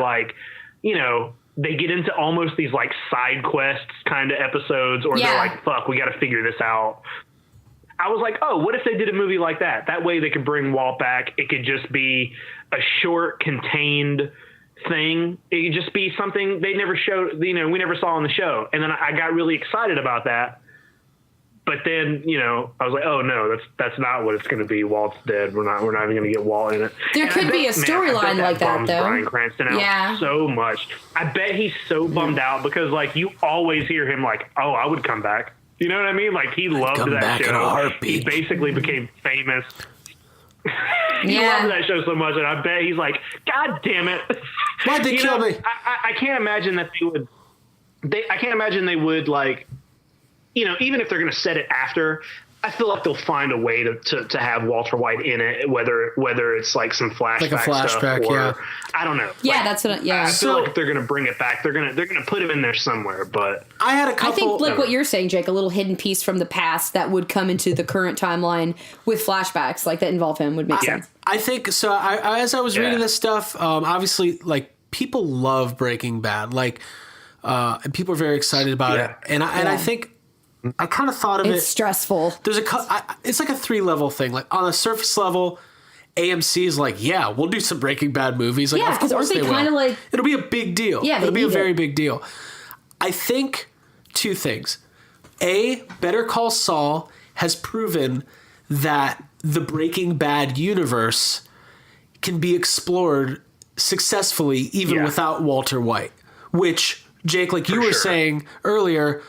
they get into almost these like side quests kind of episodes, or they're like, fuck, we got to figure this out. I was like, what if they did a movie like that? That way they could bring Walt back. It could just be a short, contained thing. It could just be something they never showed, we never saw on the show. And then I got really excited about that. But then, I was like, oh no, that's not what it's going to be. Walt's dead. We're not even going to get Walt in it. There could be a storyline like that, though. Bryan Cranston out so much. I bet he's so bummed out because, like, you always hear him like, oh, I would come back. You know what I mean? Like, he loved that show. In a heartbeat. He basically became famous. He loved that show so much, and I bet he's like, God damn it! Why'd they kill me? I can't imagine that they would. I can't imagine they would, like, even if they're going to set it after. I feel like they'll find a way to have Walter White in it, whether it's like some flashback, like a flashback stuff, or, yeah. I don't know. Yeah, like, that's what. Yeah, I feel like if they're gonna bring it back, they're gonna put him in there somewhere. But I had a couple. I think like what you're saying, Jake, a little hidden piece from the past that would come into the current timeline with flashbacks like that involve him would make sense. I think so. As I was reading this stuff, obviously, like, people love Breaking Bad, like, and people are very excited about it, and I think. I kind of thought of it. It's stressful. There's it's like a 3-level thing. Like, on a surface level, AMC is like, yeah, we'll do some Breaking Bad movies. Like, of course they will. Like, it'll be a big deal. Yeah, it'll be a very big deal. I think 2 things. A, Better Call Saul has proven that the Breaking Bad universe can be explored successfully even without Walter White. Which, Jake, like you were saying earlier,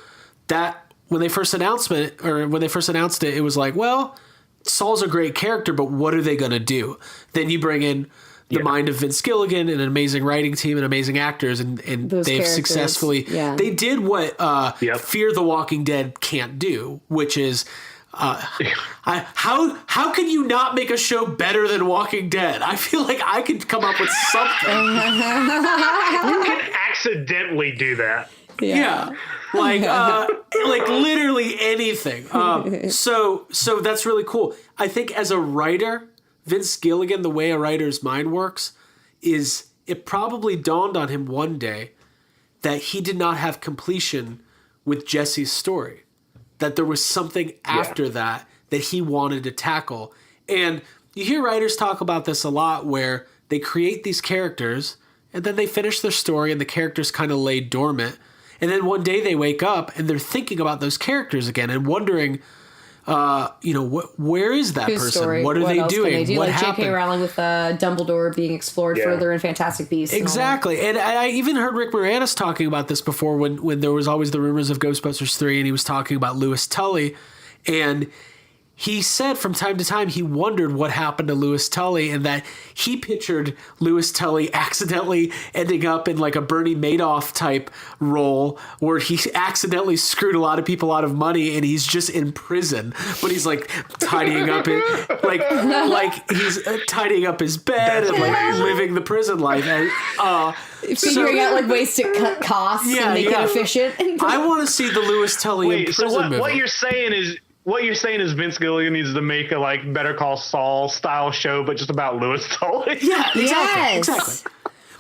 that when they first announced it, it was like, well, Saul's a great character, but what are they going to do? Then you bring in the mind of Vince Gilligan and an amazing writing team and amazing actors, and they've successfully they did what Fear the Walking Dead can't do, which is how can you not make a show better than Walking Dead? I feel like I could come up with something. You can accidentally do that. Yeah. Like literally anything. So that's really cool. I think as a writer, Vince Gilligan, the way a writer's mind works, is it probably dawned on him one day that he did not have completion with Jesse's story, that there was something after that he wanted to tackle. And you hear writers talk about this a lot, where they create these characters and then they finish their story and the characters kind of lay dormant. And then one day they wake up and they're thinking about those characters again and wondering, where is that person? Story? What are they doing? Do? What like happened? J.K. Rowling with Dumbledore being explored further in Fantastic Beasts. Exactly. And I even heard Rick Moranis talking about this before when there was always the rumors of Ghostbusters 3, and he was talking about Louis Tully. And he said from time to time he wondered what happened to Louis Tully, and that he pictured Louis Tully accidentally ending up in like a Bernie Madoff type role where he accidentally screwed a lot of people out of money and he's just in prison, but he's like tidying up he's tidying up his bed and like living the prison life and figuring out like ways to cut costs and make it efficient. I want to see the Louis Tully in prison movie. What you're saying is Vince Gilligan needs to make a like Better Call Saul style show, but just about Louis Tully. Yeah, exactly.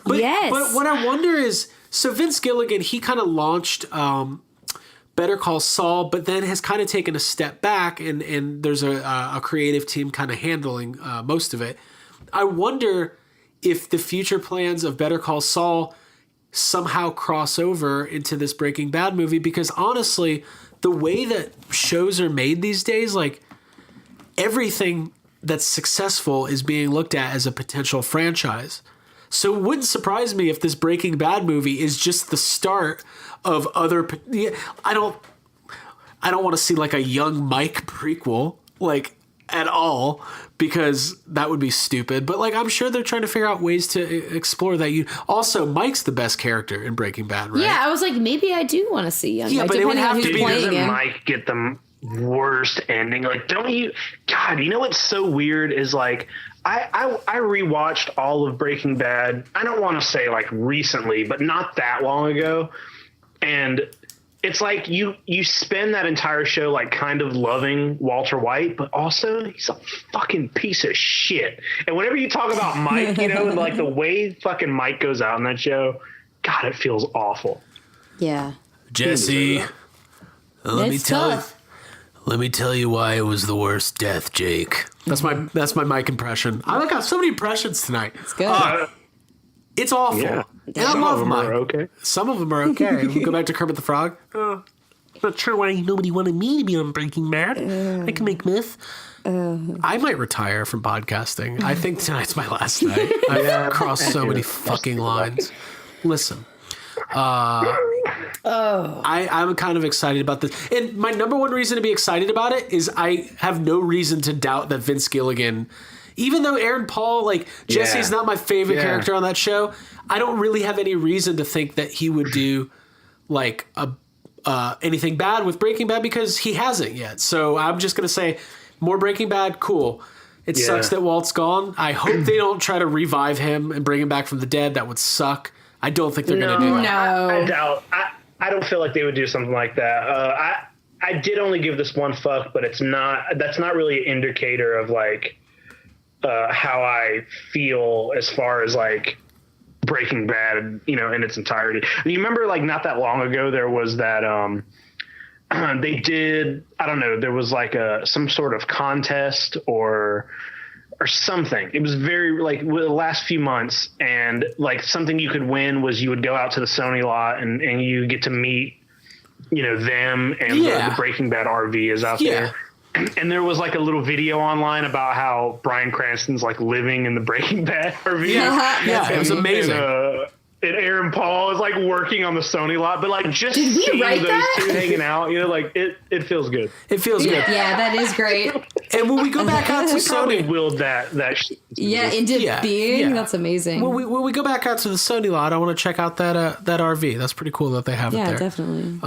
But what I wonder is, so Vince Gilligan, he kind of launched Better Call Saul, but then has kind of taken a step back, and there's a creative team kind of handling most of it. I wonder if the future plans of Better Call Saul somehow cross over into this Breaking Bad movie, because honestly, the way that shows are made these days, like, everything that's successful is being looked at as a potential franchise. So it wouldn't surprise me if this Breaking Bad movie is just the start of other. I don't want to see like a young Mike prequel, like at all, because that would be stupid. But like, I'm sure they're trying to figure out ways to explore that. Also, Mike's the best character in Breaking Bad, right? Yeah, I was like, maybe I do want to see young Mike. But it would have to be. Doesn't Mike get the worst ending? Like, don't you? God, you know what's so weird is like, I rewatched all of Breaking Bad. I don't want to say like recently, but not that long ago, and it's like you spend that entire show like kind of loving Walter White, but also he's a fucking piece of shit. And whenever you talk about Mike, you know, and like the way fucking Mike goes out in that show, God, it feels awful. Yeah. Jesse, let me tell you why it was the worst death, Jake. That's my Mike impression. I got so many impressions tonight. It's good. It's awful. Yeah. And I love Mike. Okay. Some of them are okay. We'll go back to Kermit the Frog. Not sure why nobody wanted me to be on Breaking Bad. I can make myth. I might retire from podcasting. I think tonight's my last night. I've crossed so many fucking lines. Listen. I'm kind of excited about this. And my number one reason to be excited about it is I have no reason to doubt that Vince Gilligan, even though Aaron Paul, like, Jesse's not my favorite character on that show, I don't really have any reason to think that he would do, like, anything bad with Breaking Bad because he hasn't yet. So I'm just going to say, more Breaking Bad, cool. It sucks that Walt's gone. I hope they don't try to revive him and bring him back from the dead. That would suck. I don't think they're going to do that. No. I doubt. I don't feel like they would do something like that. I did only give this one fuck, but that's not really an indicator of, like, how I feel as far as like Breaking Bad, you know, in its entirety. You remember, like, not that long ago, there was that they did, I don't know, there was like some sort of contest or something. It was very like the last few months, and like something you could win was you would go out to the Sony lot and you get to meet, you know, them and the Breaking Bad RV is out there. And there was like a little video online about how Bryan Cranston's like living in the Breaking Bad RV. It was amazing. And Aaron Paul is like working on the Sony lot, but like just seeing those two hanging out, you know, like it feels good. It feels good. Yeah, that is great. And when we go back out to Sony, Sony, willed that into being. Yeah. That's amazing. When we go back out to the Sony lot, I want to check out that RV. That's pretty cool that they have it there. Yeah, definitely.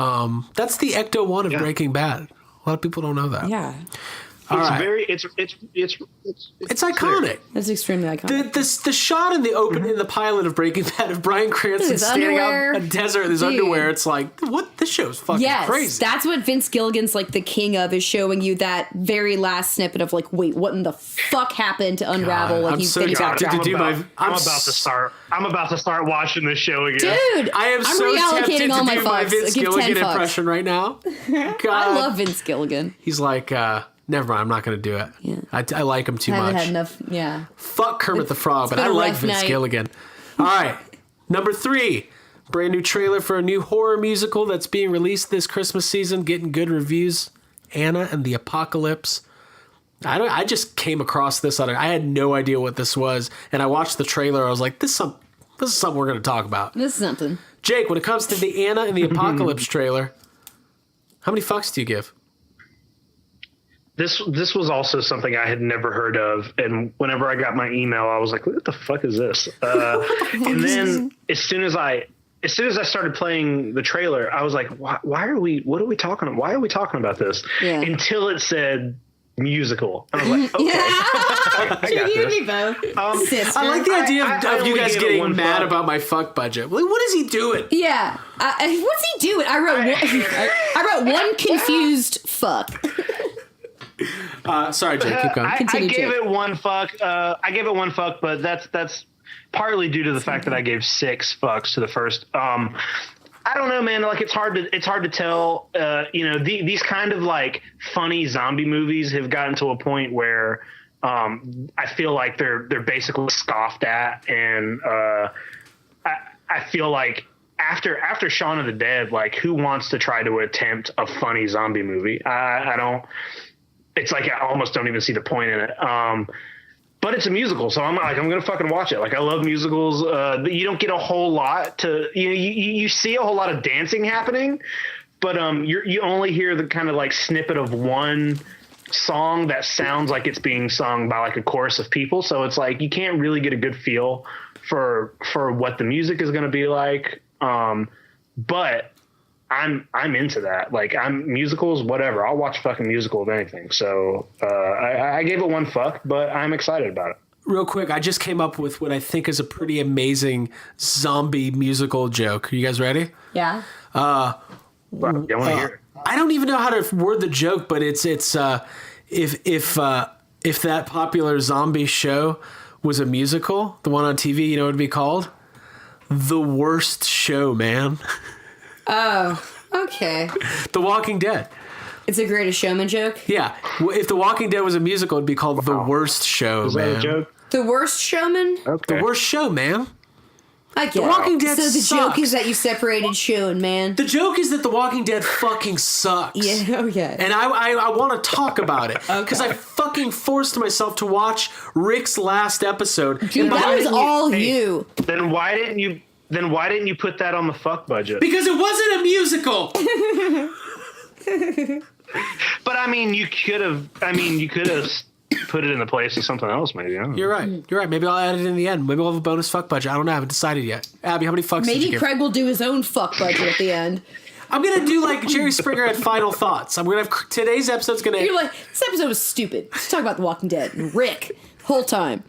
That's the Ecto One of Breaking Bad. A lot of people don't know that. Yeah. It's iconic. It's extremely iconic. The shot in the pilot of Breaking Bad of Bryan Cranston standing out in a desert in his underwear. It's like, what? This show's fucking crazy. That's what Vince Gilligan's like the king of, is showing you that very last snippet of like, wait, what in the fuck happened to unravel? God, like I'm about to start watching this show again. Dude, I am so tempted to do my Vince Gilligan impression right now. God. I love Vince Gilligan. He's like, never mind, I'm not going to do it. Yeah. I like him too much. Had enough, Fuck Kermit the Frog, but I like Vince Gilligan. All right, number 3. Brand new trailer for a new horror musical that's being released this Christmas season, getting good reviews. Anna and the Apocalypse. I just came across this I had no idea what this was, and I watched the trailer. I was like, this is something we're going to talk about. This is something. Jake, when it comes to the Anna and the Apocalypse trailer, how many fucks do you give? This was also something I had never heard of, and whenever I got my email, I was like, "What the fuck is this?" And then as soon as I started playing the trailer, I was like, "Why are we? What are we talking about? Why are we talking about this?" Yeah. Until it said musical, I was like, "Okay, I got this." Me both. I like the idea of you guys getting mad about my fuck budget. Like, what is he doing? Yeah, what's he doing? I wrote one confused fuck. Sorry, Jake, keep going. I gave it one fuck. But that's partly due to the fact that I gave 6 fucks to the first. I don't know, man. Like, it's hard to tell. You know, these kind of like funny zombie movies have gotten to a point where I feel like they're basically scoffed at, and I feel like after Shaun of the Dead, like, who wants to try to attempt a funny zombie movie? I don't. It's like I almost don't even see the point in it. but it's a musical, so I'm gonna fucking watch it. Like, I love musicals. You don't get a whole lot to you see a whole lot of dancing happening, but you only hear the kind of like snippet of one song that sounds like it's being sung by like a chorus of people. So it's like you can't really get a good feel for what the music is gonna be like. But I'm into that. Like, I'm musicals, whatever. I'll watch a fucking musical of anything. So I gave it one fuck, but I'm excited about it. Real quick, I just came up with what I think is a pretty amazing zombie musical joke. Are you guys ready? Yeah. I want to hear it. I don't even know how to word the joke, but it's if that popular zombie show was a musical, the one on TV, you know what it'd be called? The Worst Show, man. Oh, okay. The Walking Dead. It's a Greatest Showman joke? Yeah. If The Walking Dead was a musical, it'd be called The Worst Show, Is man. that a joke? The Worst Showman? Okay. The Worst Show, man. I get The Walking Dead So the sucks. joke is that you separated show and man? The joke is that The Walking Dead fucking sucks. Yeah, okay. And I want to talk about it. Because I fucking forced myself to watch Rick's last episode. Dude, that was all you. Then why didn't you put that on the fuck budget? Because it wasn't a musical. But I mean, you could have put it in the place of something else, maybe. I don't know. You're right. Maybe I'll add it in the end. Maybe we'll have a bonus fuck budget. I don't know. I haven't decided yet. Abby, how many fucks did you Maybe give? Craig will do his own fuck budget at the end. I'm going to do like Jerry Springer at Final Thoughts. I'm going to have today's episode's going to... You're like, this episode was stupid. Let's talk about The Walking Dead and Rick. Whole time.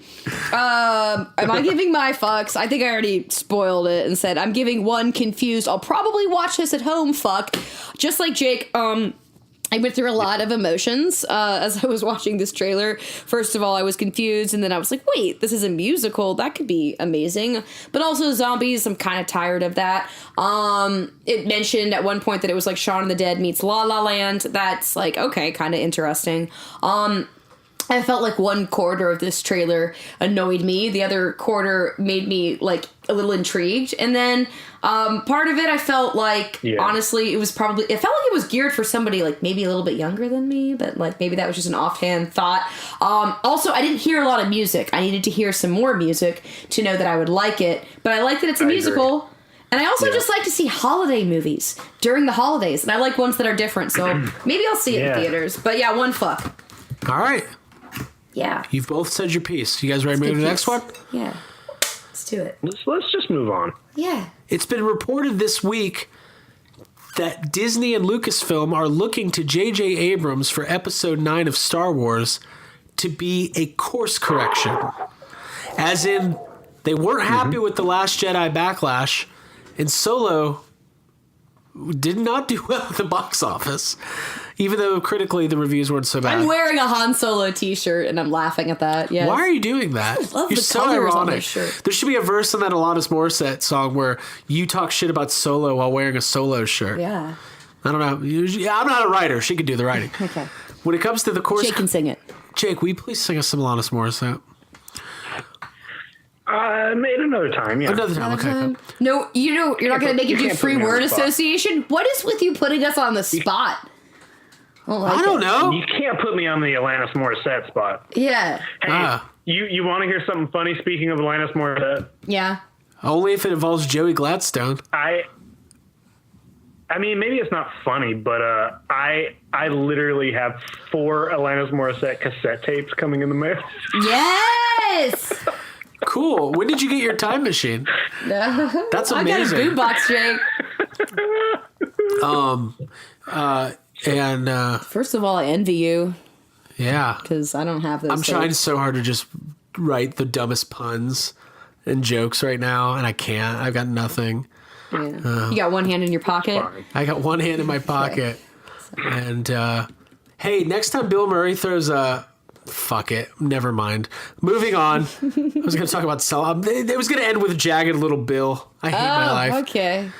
Am I giving my fucks? I think I already spoiled it and said I'm giving one confused. I'll probably watch this at home fuck. Just like Jake, I went through a lot of emotions as I was watching this trailer. First of all, I was confused, and then I was like, wait, this is a musical. That could be amazing. But also zombies, I'm kind of tired of that. It mentioned at one point that it was like Shaun of the Dead meets La La Land. That's like, okay, kind of interesting. I felt like one quarter of this trailer annoyed me. The other quarter made me like a little intrigued. And then part of it I felt like, honestly, it felt like it was geared for somebody like maybe a little bit younger than me, but like maybe that was just an offhand thought. Also, I didn't hear a lot of music. I needed to hear some more music to know that I would like it. But I like that it's a musical. Agree. And I also just like to see holiday movies during the holidays. And I like ones that are different. So maybe I'll see it in theaters. But yeah, one fuck. All right. Yeah. You've both said your piece. You guys ready to move to the next one? Yeah. Let's do it. Let's just move on. Yeah. It's been reported this week that Disney and Lucasfilm are looking to JJ Abrams for Episode 9 of Star Wars to be a course correction. As in, they weren't happy with The Last Jedi Backlash, and Solo did not do well at the box office. Even though critically the reviews weren't so bad. I'm wearing a Han Solo t-shirt and I'm laughing at that. Yes. Why are you doing that? I love You're the so colors on ironic. this shirt. There should be a verse in that Alanis Morissette song where you talk shit about Solo while wearing a Solo shirt. Yeah. I don't know. I'm not a writer. She could do the writing. Okay. When it comes to the course... Jake can sing it. Jake, will you please sing us some Alanis Morissette? Made another time, yeah. Another time, okay. Cool. No, you're not going to make it do free word association? What is with you putting us on the spot? I don't know. You can't put me on the Alanis Morissette spot. Yeah. Hey, you want to hear something funny speaking of Alanis Morissette? Yeah. Only if it involves Joey Gladstone. I mean, maybe it's not funny, but I literally have 4 Alanis Morissette cassette tapes coming in the mail. Yes! Cool. When did you get your time machine? That's amazing. I got a boombox, Jake. And first of all, I envy you. Yeah. Because I don't have those. I'm trying so hard to just write the dumbest puns and jokes right now, and I can't. I've got nothing. Yeah. You got one hand in your pocket? I got one hand in my pocket. And, hey, next time Bill Murray throws a... Fuck it. Never mind. Moving on. I was going to talk about... It was going to end with Jagged Little Bill. I hate my life. Okay.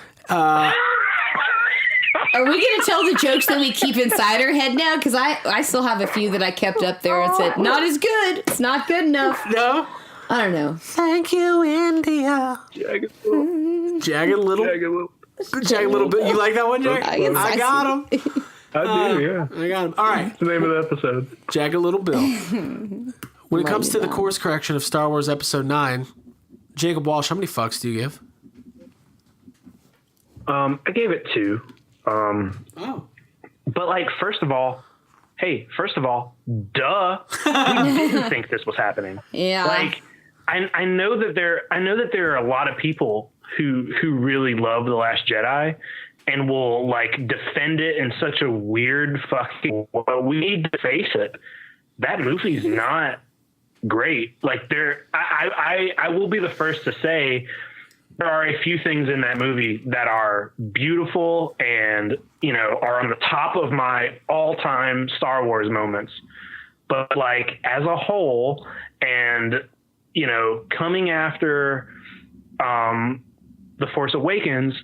Are we going to tell the jokes that we keep inside our head now? Because I still have a few that I kept up there and said, not as good. It's not good enough. No? I don't know. Thank you, India. Jagged Little Bill. You like that one, Jack? I got him. I do, yeah. I got him. All right. That's the name of the episode. Jagged Little Bill. When When it comes to the course correction of Star Wars Episode 9, Jacob Walsh, how many fucks do you give? I gave it 2. But like, first of all, duh, we didn't think this was happening. Yeah. Like, I know that there are a lot of people who really love The Last Jedi and will like defend it in such a weird fucking way. We need to face it. That movie's not great. Like I will be the first to say there are a few things in that movie that are beautiful and, you know, are on the top of my all-time Star Wars moments. But like as a whole, and, you know, coming after The Force Awakens,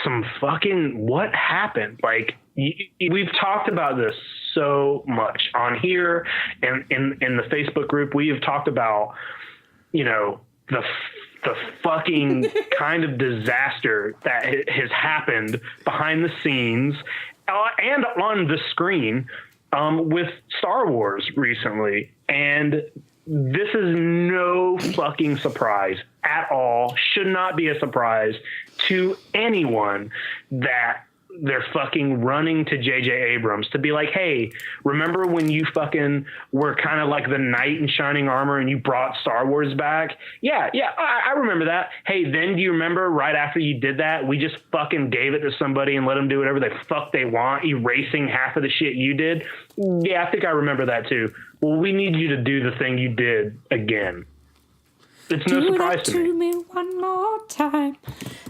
some fucking what happened? Like we've talked about this so much on here and in the Facebook group. We have talked about, you know, the fucking kind of disaster that has happened behind the scenes and on the screen with Star Wars recently. And this is no fucking surprise at all. Should not be a surprise to anyone that they're fucking running to JJ Abrams to be like, hey, remember when you fucking were kind of like the knight in shining armor and you brought Star Wars back? Yeah, I remember that. Hey, then do you remember right after you did that, we just fucking gave it to somebody and let them do whatever the fuck they want, erasing half of the shit you did? Yeah, I think I remember that too. Well, we need you to do the thing you did again. It's no surprise to me. One more time.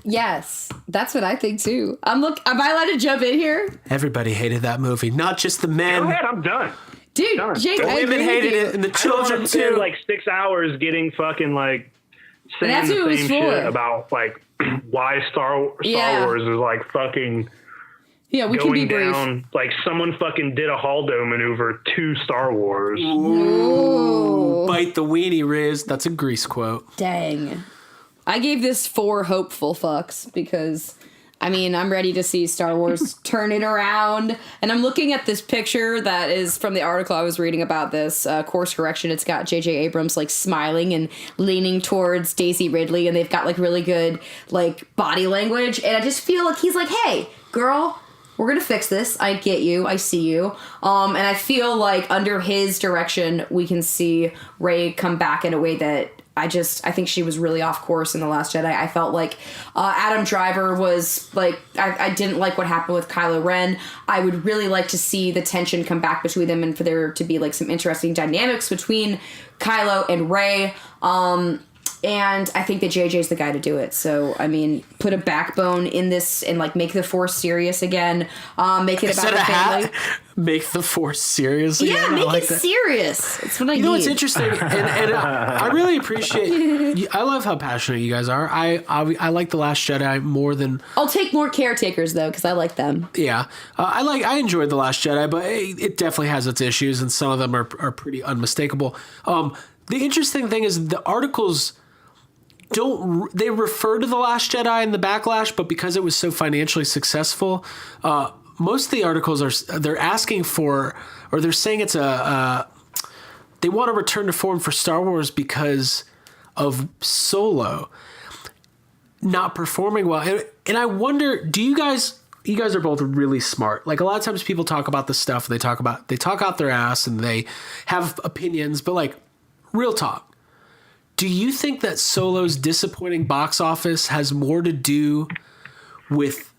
Yes, that's what I think too. Am I allowed to jump in here? Everybody hated that movie, not just the men. Go ahead, I'm done. Dude, Jake, the women hated it, and the children too. Like 6 hours getting fucking like saying that's the same shit about like why Star Wars is like fucking. Yeah, we can be brief. Down, like someone fucking did a Haldo maneuver to Star Wars. Ooh. Bite the weenie, Riz. That's a Grease quote. Dang. I gave this 4 hopeful fucks because, I mean, I'm ready to see Star Wars turn it around. And I'm looking at this picture that is from the article I was reading about this course correction. It's got JJ Abrams like smiling and leaning towards Daisy Ridley, and they've got like really good like body language. And I just feel like he's like, hey, girl, we're going to fix this. I get you. I see you. And I feel like under his direction, we can see Rey come back in a way that I think she was really off course in The Last Jedi. I felt like Adam Driver was like, I didn't like what happened with Kylo Ren. I would really like to see the tension come back between them and for there to be like some interesting dynamics between Kylo and Rey. And I think that JJ's the guy to do it. So, I mean, put a backbone in this and, like, make the Force serious again. Make it about the family. Make the Force serious again? Yeah, make it serious. That's what I need. You know what's interesting? and I really appreciate... I love how passionate you guys are. I like The Last Jedi more than... I'll take more caretakers, though, because I like them. Yeah. I enjoyed The Last Jedi, but it definitely has its issues, and some of them are pretty unmistakable. The interesting thing is the articles... they refer to The Last Jedi in the backlash, but because it was so financially successful, most of the articles they're asking for, or they're saying it's they want to return to form for Star Wars because of Solo not performing well. And I wonder, you guys are both really smart. Like a lot of times people talk about this stuff, and they talk out their ass and they have opinions, but like real talk. Do you think that Solo's disappointing box office has more to do with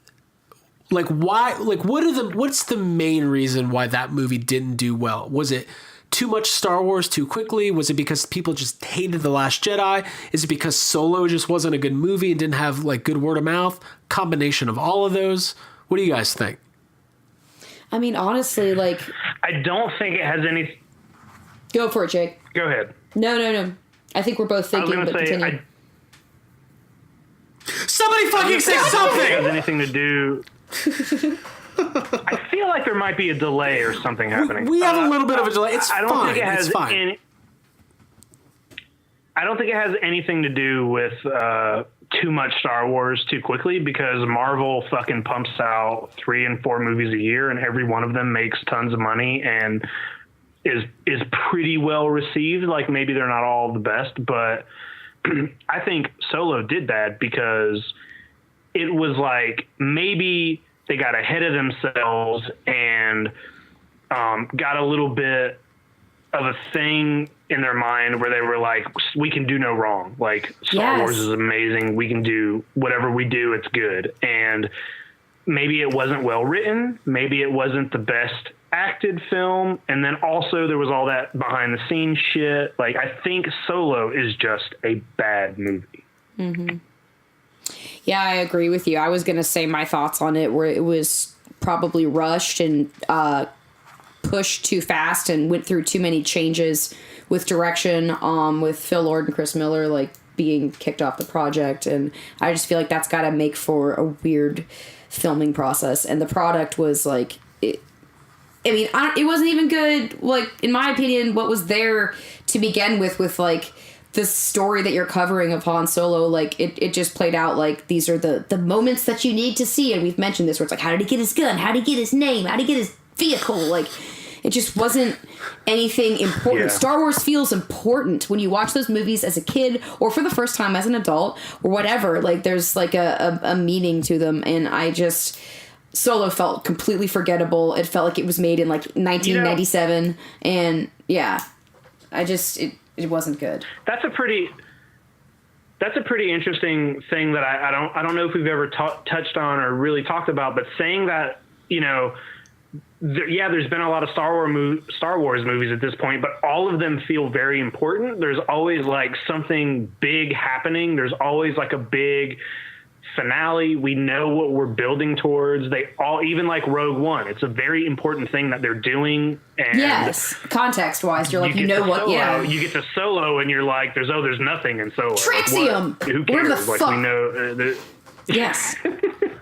like why, like what's the main reason why that movie didn't do well? Was it too much Star Wars too quickly? Was it because people just hated The Last Jedi? Is it because Solo just wasn't a good movie and didn't have like good word of mouth? Combination of all of those? What do you guys think? I mean, honestly, like... I don't think it has any... Go for it, Jake. Go ahead. No. I think we're both thinking, but continue. Somebody fucking say something! It has anything to do... I feel like there might be a delay or something happening. We have a little bit of a delay. I don't think it has I don't think it has anything to do with too much Star Wars too quickly, because Marvel fucking pumps out 3 and 4 movies a year, and every one of them makes tons of money. And is pretty well received. Like maybe they're not all the best, but I think Solo did that because it was like maybe they got ahead of themselves and got a little bit of a thing in their mind where they were like, we can do no wrong. Like Star Wars is amazing. We can do whatever we do. It's good. And maybe it wasn't well written. Maybe it wasn't the best acted film. And then also there was all that behind the scenes shit. Like I think Solo is just a bad movie. Mm-hmm. Yeah, I agree with you. I was going to say my thoughts on it where it was probably rushed and pushed too fast and went through too many changes with direction, with Phil Lord and Chris Miller like being kicked off the project. And I just feel like that's got to make for a weird filming process. And the product was like, it wasn't even good. Like, in my opinion, what was there to begin with like the story that you're covering of Han Solo, like it just played out like these are the moments that you need to see. And we've mentioned this where it's like, how did he get his gun? How did he get his name? How did he get his vehicle? Like, it just wasn't anything important. Yeah. Star Wars feels important when you watch those movies as a kid or for the first time as an adult or whatever. Like, there's like a meaning to them. And Solo felt completely forgettable. It felt like it was made in like 1997. And yeah, it wasn't good. That's a pretty interesting thing that I don't know if we've ever touched on or really talked about, but saying that, there's been a lot of Star Wars movies at this point, but all of them feel very important. There's always like something big happening. There's always like a big finale. We know what we're building towards. They all, even like Rogue One, it's a very important thing that they're doing. And yes, context wise, you're like, you know what? Solo, yeah, you get to Solo, and you're like, there's nothing in Solo. Trixium. Like, who cares? Where the like fuck? we know. Yes. I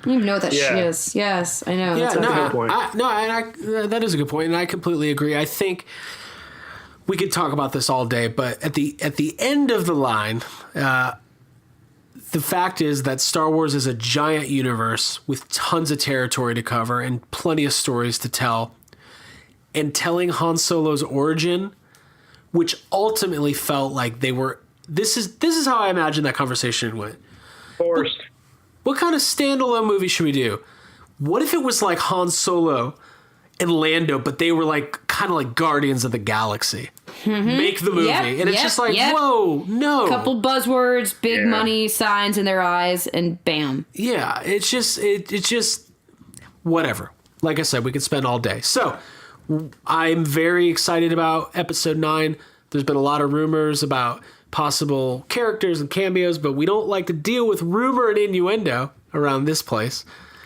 don't even know what that shit is. Yes, I know. Yeah, that's a good point. That is a good point, and I completely agree. I think we could talk about this all day, but at the end of the line, the fact is that Star Wars is a giant universe with tons of territory to cover and plenty of stories to tell. And telling Han Solo's origin, which ultimately felt like they were. This is how I imagine that conversation went. Forced. What kind of standalone movie should we do? What if it was like Han Solo and Lando, but they were like kind of like Guardians of the Galaxy? Mm-hmm. Make the movie. And it's just like, whoa, no. Couple buzzwords, big money signs in their eyes, and bam. Yeah, it's just whatever. Like I said, we could spend all day. So I'm very excited about episode 9. There's been a lot of rumors about possible characters and cameos, but we don't like to deal with rumor and innuendo around this place.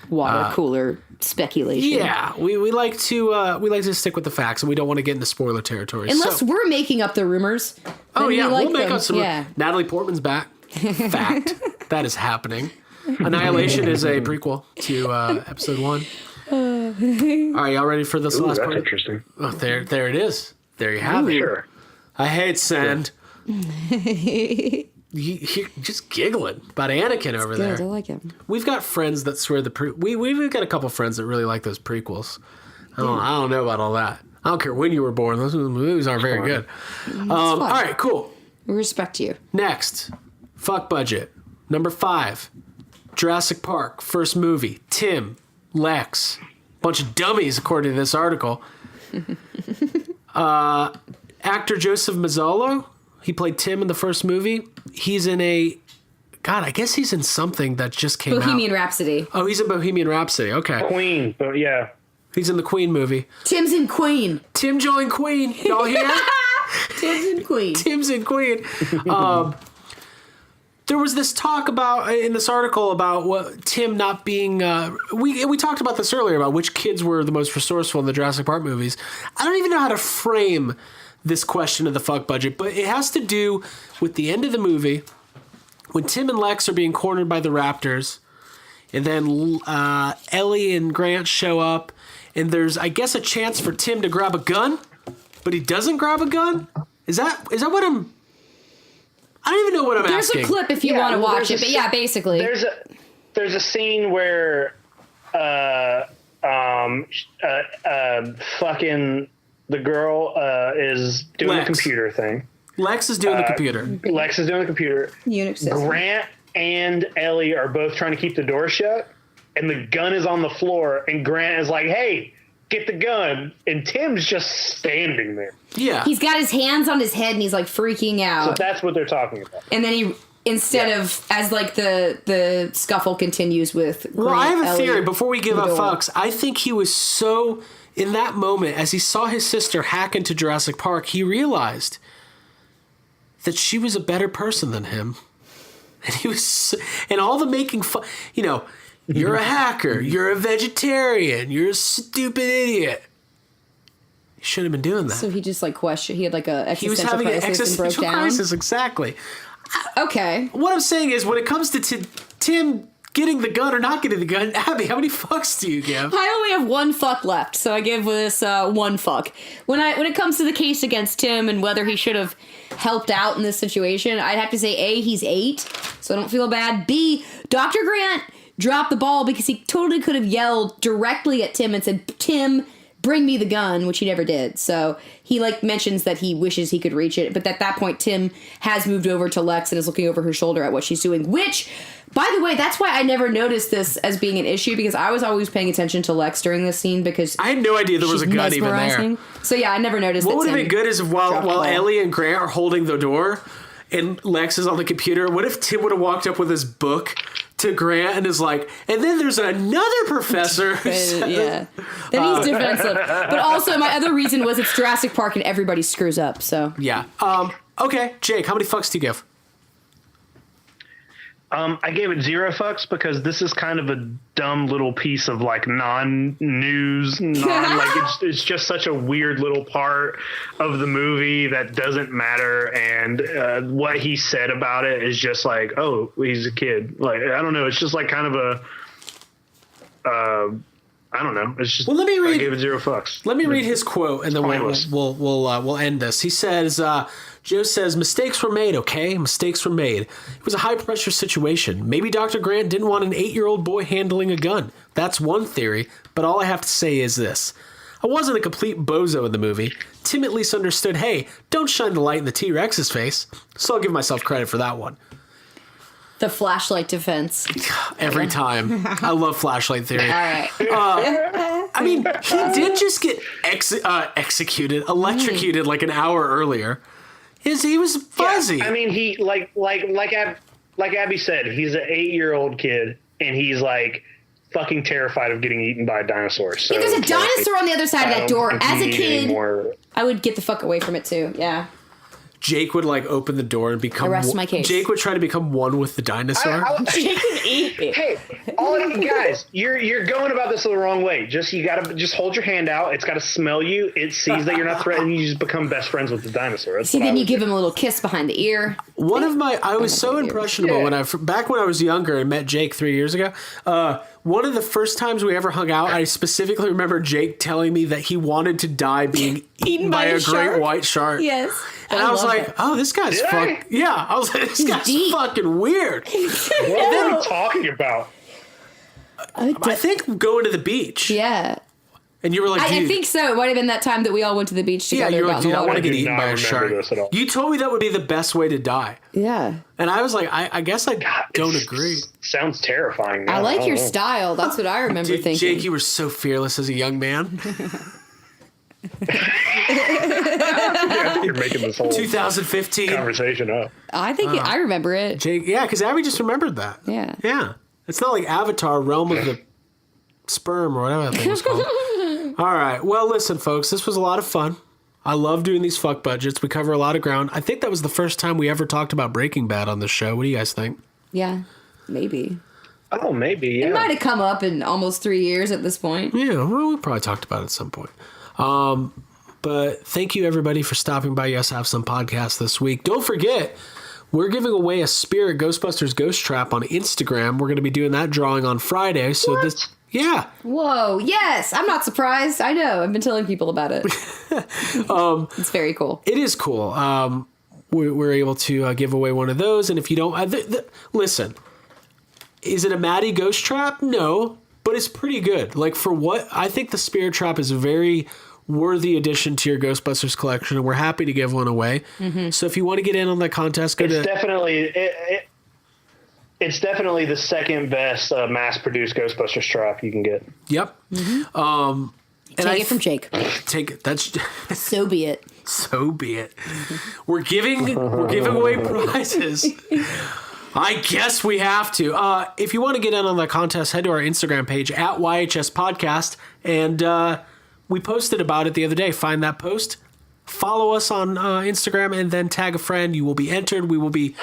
Water cooler speculation. Yeah, we like to stick with the facts, and we don't want to get into spoiler territory. Unless we're making up the rumors. Oh yeah, we'll make up some. Yeah. Natalie Portman's back. Fact. That is happening. Annihilation is a prequel to episode 1. All right, y'all ready for this last part? That's interesting. Oh, there it is. There you have it. Sure. I hate sand. You're just giggling about Anakin over there. I like him. We've got friends that swear we've got a couple friends that really like those prequels. I don't know about all that. I don't care when you were born. Those movies aren't very good. All right, cool. We respect you. Next, fuck budget. Number 5, Jurassic Park, first movie. Tim, Lex, bunch of dummies according to this article. Actor Joseph Mazzolo, he played Tim in the first movie. He's in I guess he's in something that just came out. Bohemian Rhapsody. Oh, he's in Bohemian Rhapsody. Okay. Queen, but yeah. He's in the Queen movie. Tim's in Queen. Tim joined Queen. Y'all hear? Tim's in Queen. Tim's in Queen. There was this talk about in this article about what Tim not being. We talked about this earlier about which kids were the most resourceful in the Jurassic Park movies. I don't even know how to frame this question of the fuck budget, but it has to do with the end of the movie when Tim and Lex are being cornered by the Raptors, and then Ellie and Grant show up, and there's, I guess, a chance for Tim to grab a gun, but he doesn't grab a gun. Is that what I'm? I don't even know what I'm asking. There's a clip if you want to watch it, but yeah, basically. There's a scene where fucking The girl is doing the computer thing. Lex is doing the computer. Lex is doing the computer. Unix system. Grant and Ellie are both trying to keep the door shut, and the gun is on the floor, and Grant is like, hey, get the gun, and Tim's just standing there. Yeah. He's got his hands on his head, and he's, like, freaking out. So that's what they're talking about. And then he... Instead of, as like the scuffle continues with Grant, Well, I have a Ellie, theory before we give up Theodore. fucks. I think he was so, in that moment, as he saw his sister hack into Jurassic Park, he realized that she was a better person than him. And he was, and all the making fun, you know, you're a hacker, you're a vegetarian, you're a stupid idiot. He shouldn't have been doing that. So he just like questioned, he had like a He was existential having an crisis and broke existential down. crisis, exactly. Okay. What I'm saying is, when it comes to Tim getting the gun or not getting the gun, Abby, how many fucks do you give? I only have one fuck left, so I give this one fuck. When it comes to the case against Tim and whether he should have helped out in this situation, I'd have to say A, he's 8, so I don't feel bad. B, Dr. Grant dropped the ball because he totally could have yelled directly at Tim and said, Tim, bring me the gun, which he never did. So he like mentions that he wishes he could reach it, but at that point Tim has moved over to Lex and is looking over her shoulder at what she's doing, which, by the way, that's why I never noticed this as being an issue, because I was always paying attention to Lex during this scene because I had no idea there was a gun even there. So yeah, I never noticed. What would have Tim been good is while the Ellie and Grant are holding the door and Lex is on the computer, what if Tim would have walked up with his book to Grant and is like, and then there's another professor. Yeah. Then he's defensive. But also, my other reason was it's Jurassic Park and everybody screws up, so. Yeah. Okay, Jake, how many fucks do you give? I gave it 0 fucks because this is kind of a dumb little piece of like non-news, it's just such a weird little part of the movie that doesn't matter, and what he said about it is just like, oh, he's a kid. Like, I don't know, it's just like kind of a I don't know. It's just. Well, let me read. I gave it 0 fucks. Let me read his quote, and then we'll end this. He says, "Joe says mistakes were made. Okay, mistakes were made. It was a high pressure situation. Maybe Dr. Grant didn't want an 8-year-old boy handling a gun. That's one theory. But all I have to say is this: I wasn't a complete bozo in the movie. Tim at least understood. Hey, don't shine the light in the T-Rex's face. So I'll give myself credit for that one." The flashlight defense. Every time. I love flashlight theory. All right. I mean, he did just get electrocuted like an hour earlier. He was fuzzy. Yeah, I mean, he like Abby said, he's an 8-year-old kid, and he's like fucking terrified of getting eaten by a dinosaur. So, if there's a dinosaur on the other side of that door, as a kid, anymore. I would get the fuck away from it too. Yeah. Jake would like open the door and become. Rest my case. Jake would try to become one with the dinosaur. Jake would eat it. Hey, all of you guys, you're going about this the wrong way. You gotta just hold your hand out. It's gotta smell you. It sees that you're not threatened. You just become best friends with the dinosaur. That's then you give him a little kiss behind the ear. I was so impressionable back when I was younger and met Jake 3 years ago. One of the first times we ever hung out, I specifically remember Jake telling me that he wanted to die being eaten by a great white shark. Yes. And I was like, oh, this guy's yeah. I was like, this guy's fucking weird. What are we talking about? I think going to the beach. Yeah. And you were like, I think so. It might have been that time that we all went to the beach together. Yeah, you're like, dude, I want to get eaten by a shark. You told me that would be the best way to die. Yeah. And I was like, I guess I don't agree. Sounds terrifying. I like your style. That's what I remember thinking. Jake, you were so fearless as a young man. You're making this whole 2015 conversation up. I think I remember it. Jake, yeah, because Abby just remembered that. Yeah. Yeah. It's not like Avatar, Realm of the Sperm, or whatever that thing was called. All right. Well, listen, folks, this was a lot of fun. I love doing these fuck budgets. We cover a lot of ground. I think that was the first time we ever talked about Breaking Bad on this show. What do you guys think? Yeah, maybe. Oh, maybe, yeah. It might have come up in almost 3 years at this point. Yeah, well, we probably talked about it at some point. But thank you, everybody, for stopping by Yes Have Some Podcast this week. Don't forget, we're giving away a Spirit Ghostbusters Ghost Trap on Instagram. We're going to be doing that drawing on Friday. So this... Yeah. Whoa. Yes. I'm not surprised. I know. I've been telling people about it. It's very cool. It is cool. We're able to give away one of those. And if you don't... listen, is it a Maddie Ghost Trap? No. But it's pretty good. Like, for what... I think the Spirit Trap is very worthy addition to your Ghostbusters collection, and we're happy to give one away. So if you want to get in on that contest, go it's definitely the second best mass-produced Ghostbusters truck you can get. Yep. Take it from Jake. So be it. So be it. We're giving away prizes. I guess we have to. If you want to get in on the contest, head to our Instagram page at YHS Podcast, and we posted about it the other day. Find that post, follow us on Instagram, and then tag a friend. You will be entered. We will be.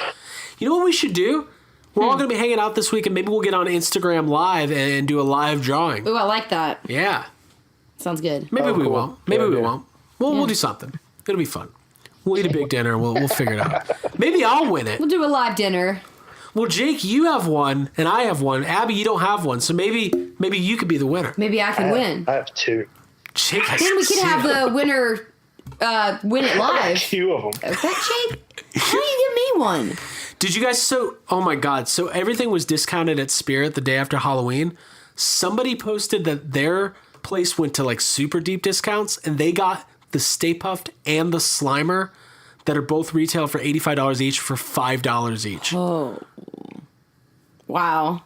You know what we should do? We're all going to be hanging out this week, and maybe we'll get on Instagram Live and do a live drawing. Ooh, I like that. Yeah. Sounds good. Maybe we won't. Maybe we won't. We'll do something. It'll be fun. We'll eat a big dinner. We'll figure it out. Maybe I'll win it. We'll do a live dinner. Well, Jake, you have one, and I have one. Abby, you don't have one, so maybe you could be the winner. Maybe I can win. I have two. Jake has Then we can have the winner win it live. Two of them. Okay, Jake? How do you give me one? Did you guys oh my God, so everything was discounted at Spirit the day after Halloween. Somebody posted that their place went to like super deep discounts, and they got the Stay Puft and the Slimer that are both retail for $85 each for $5 each. Oh. Wow.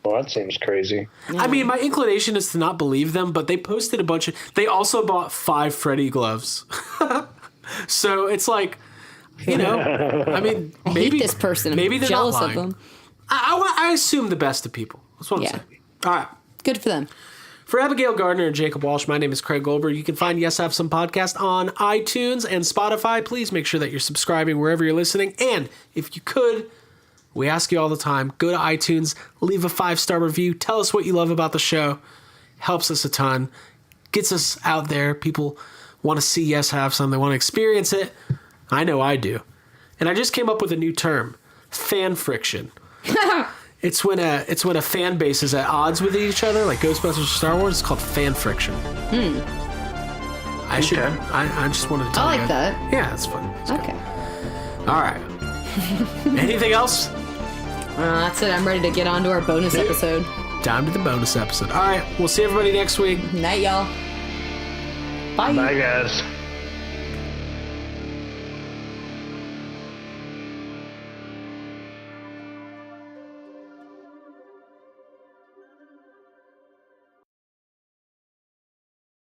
Well, that seems crazy. I mean, my inclination is to not believe them, but they posted a bunch of... They also bought 5 Freddy gloves. So it's like, you know, I mean, maybe... I hate this person. Maybe I'm they're jealous not of lying. them. I assume the best of people. That's what I'm saying. All right. Good for them. For Abigail Gardner and Jacob Walsh, my name is Craig Goldberg. You can find Yes Have Some Podcast on iTunes and Spotify. Please make sure that you're subscribing wherever you're listening. And if you could, we ask you all the time, go to iTunes, leave a 5-star review. Tell us what you love about the show. Helps us a ton. Gets us out there. People want to see Yes Have Some. They want to experience it. I know I do. And I just came up with a new term, fan friction. It's when a fan base is at odds with each other, like Ghostbusters or Star Wars. It's called fan friction. I just wanted to tell you. I like that. Yeah, it's fun. It's okay. Good. All right. Anything else? That's it. I'm ready to get on to our bonus episode. Time to the bonus episode. All right. We'll see everybody next week. Night, y'all. Bye. Bye, guys.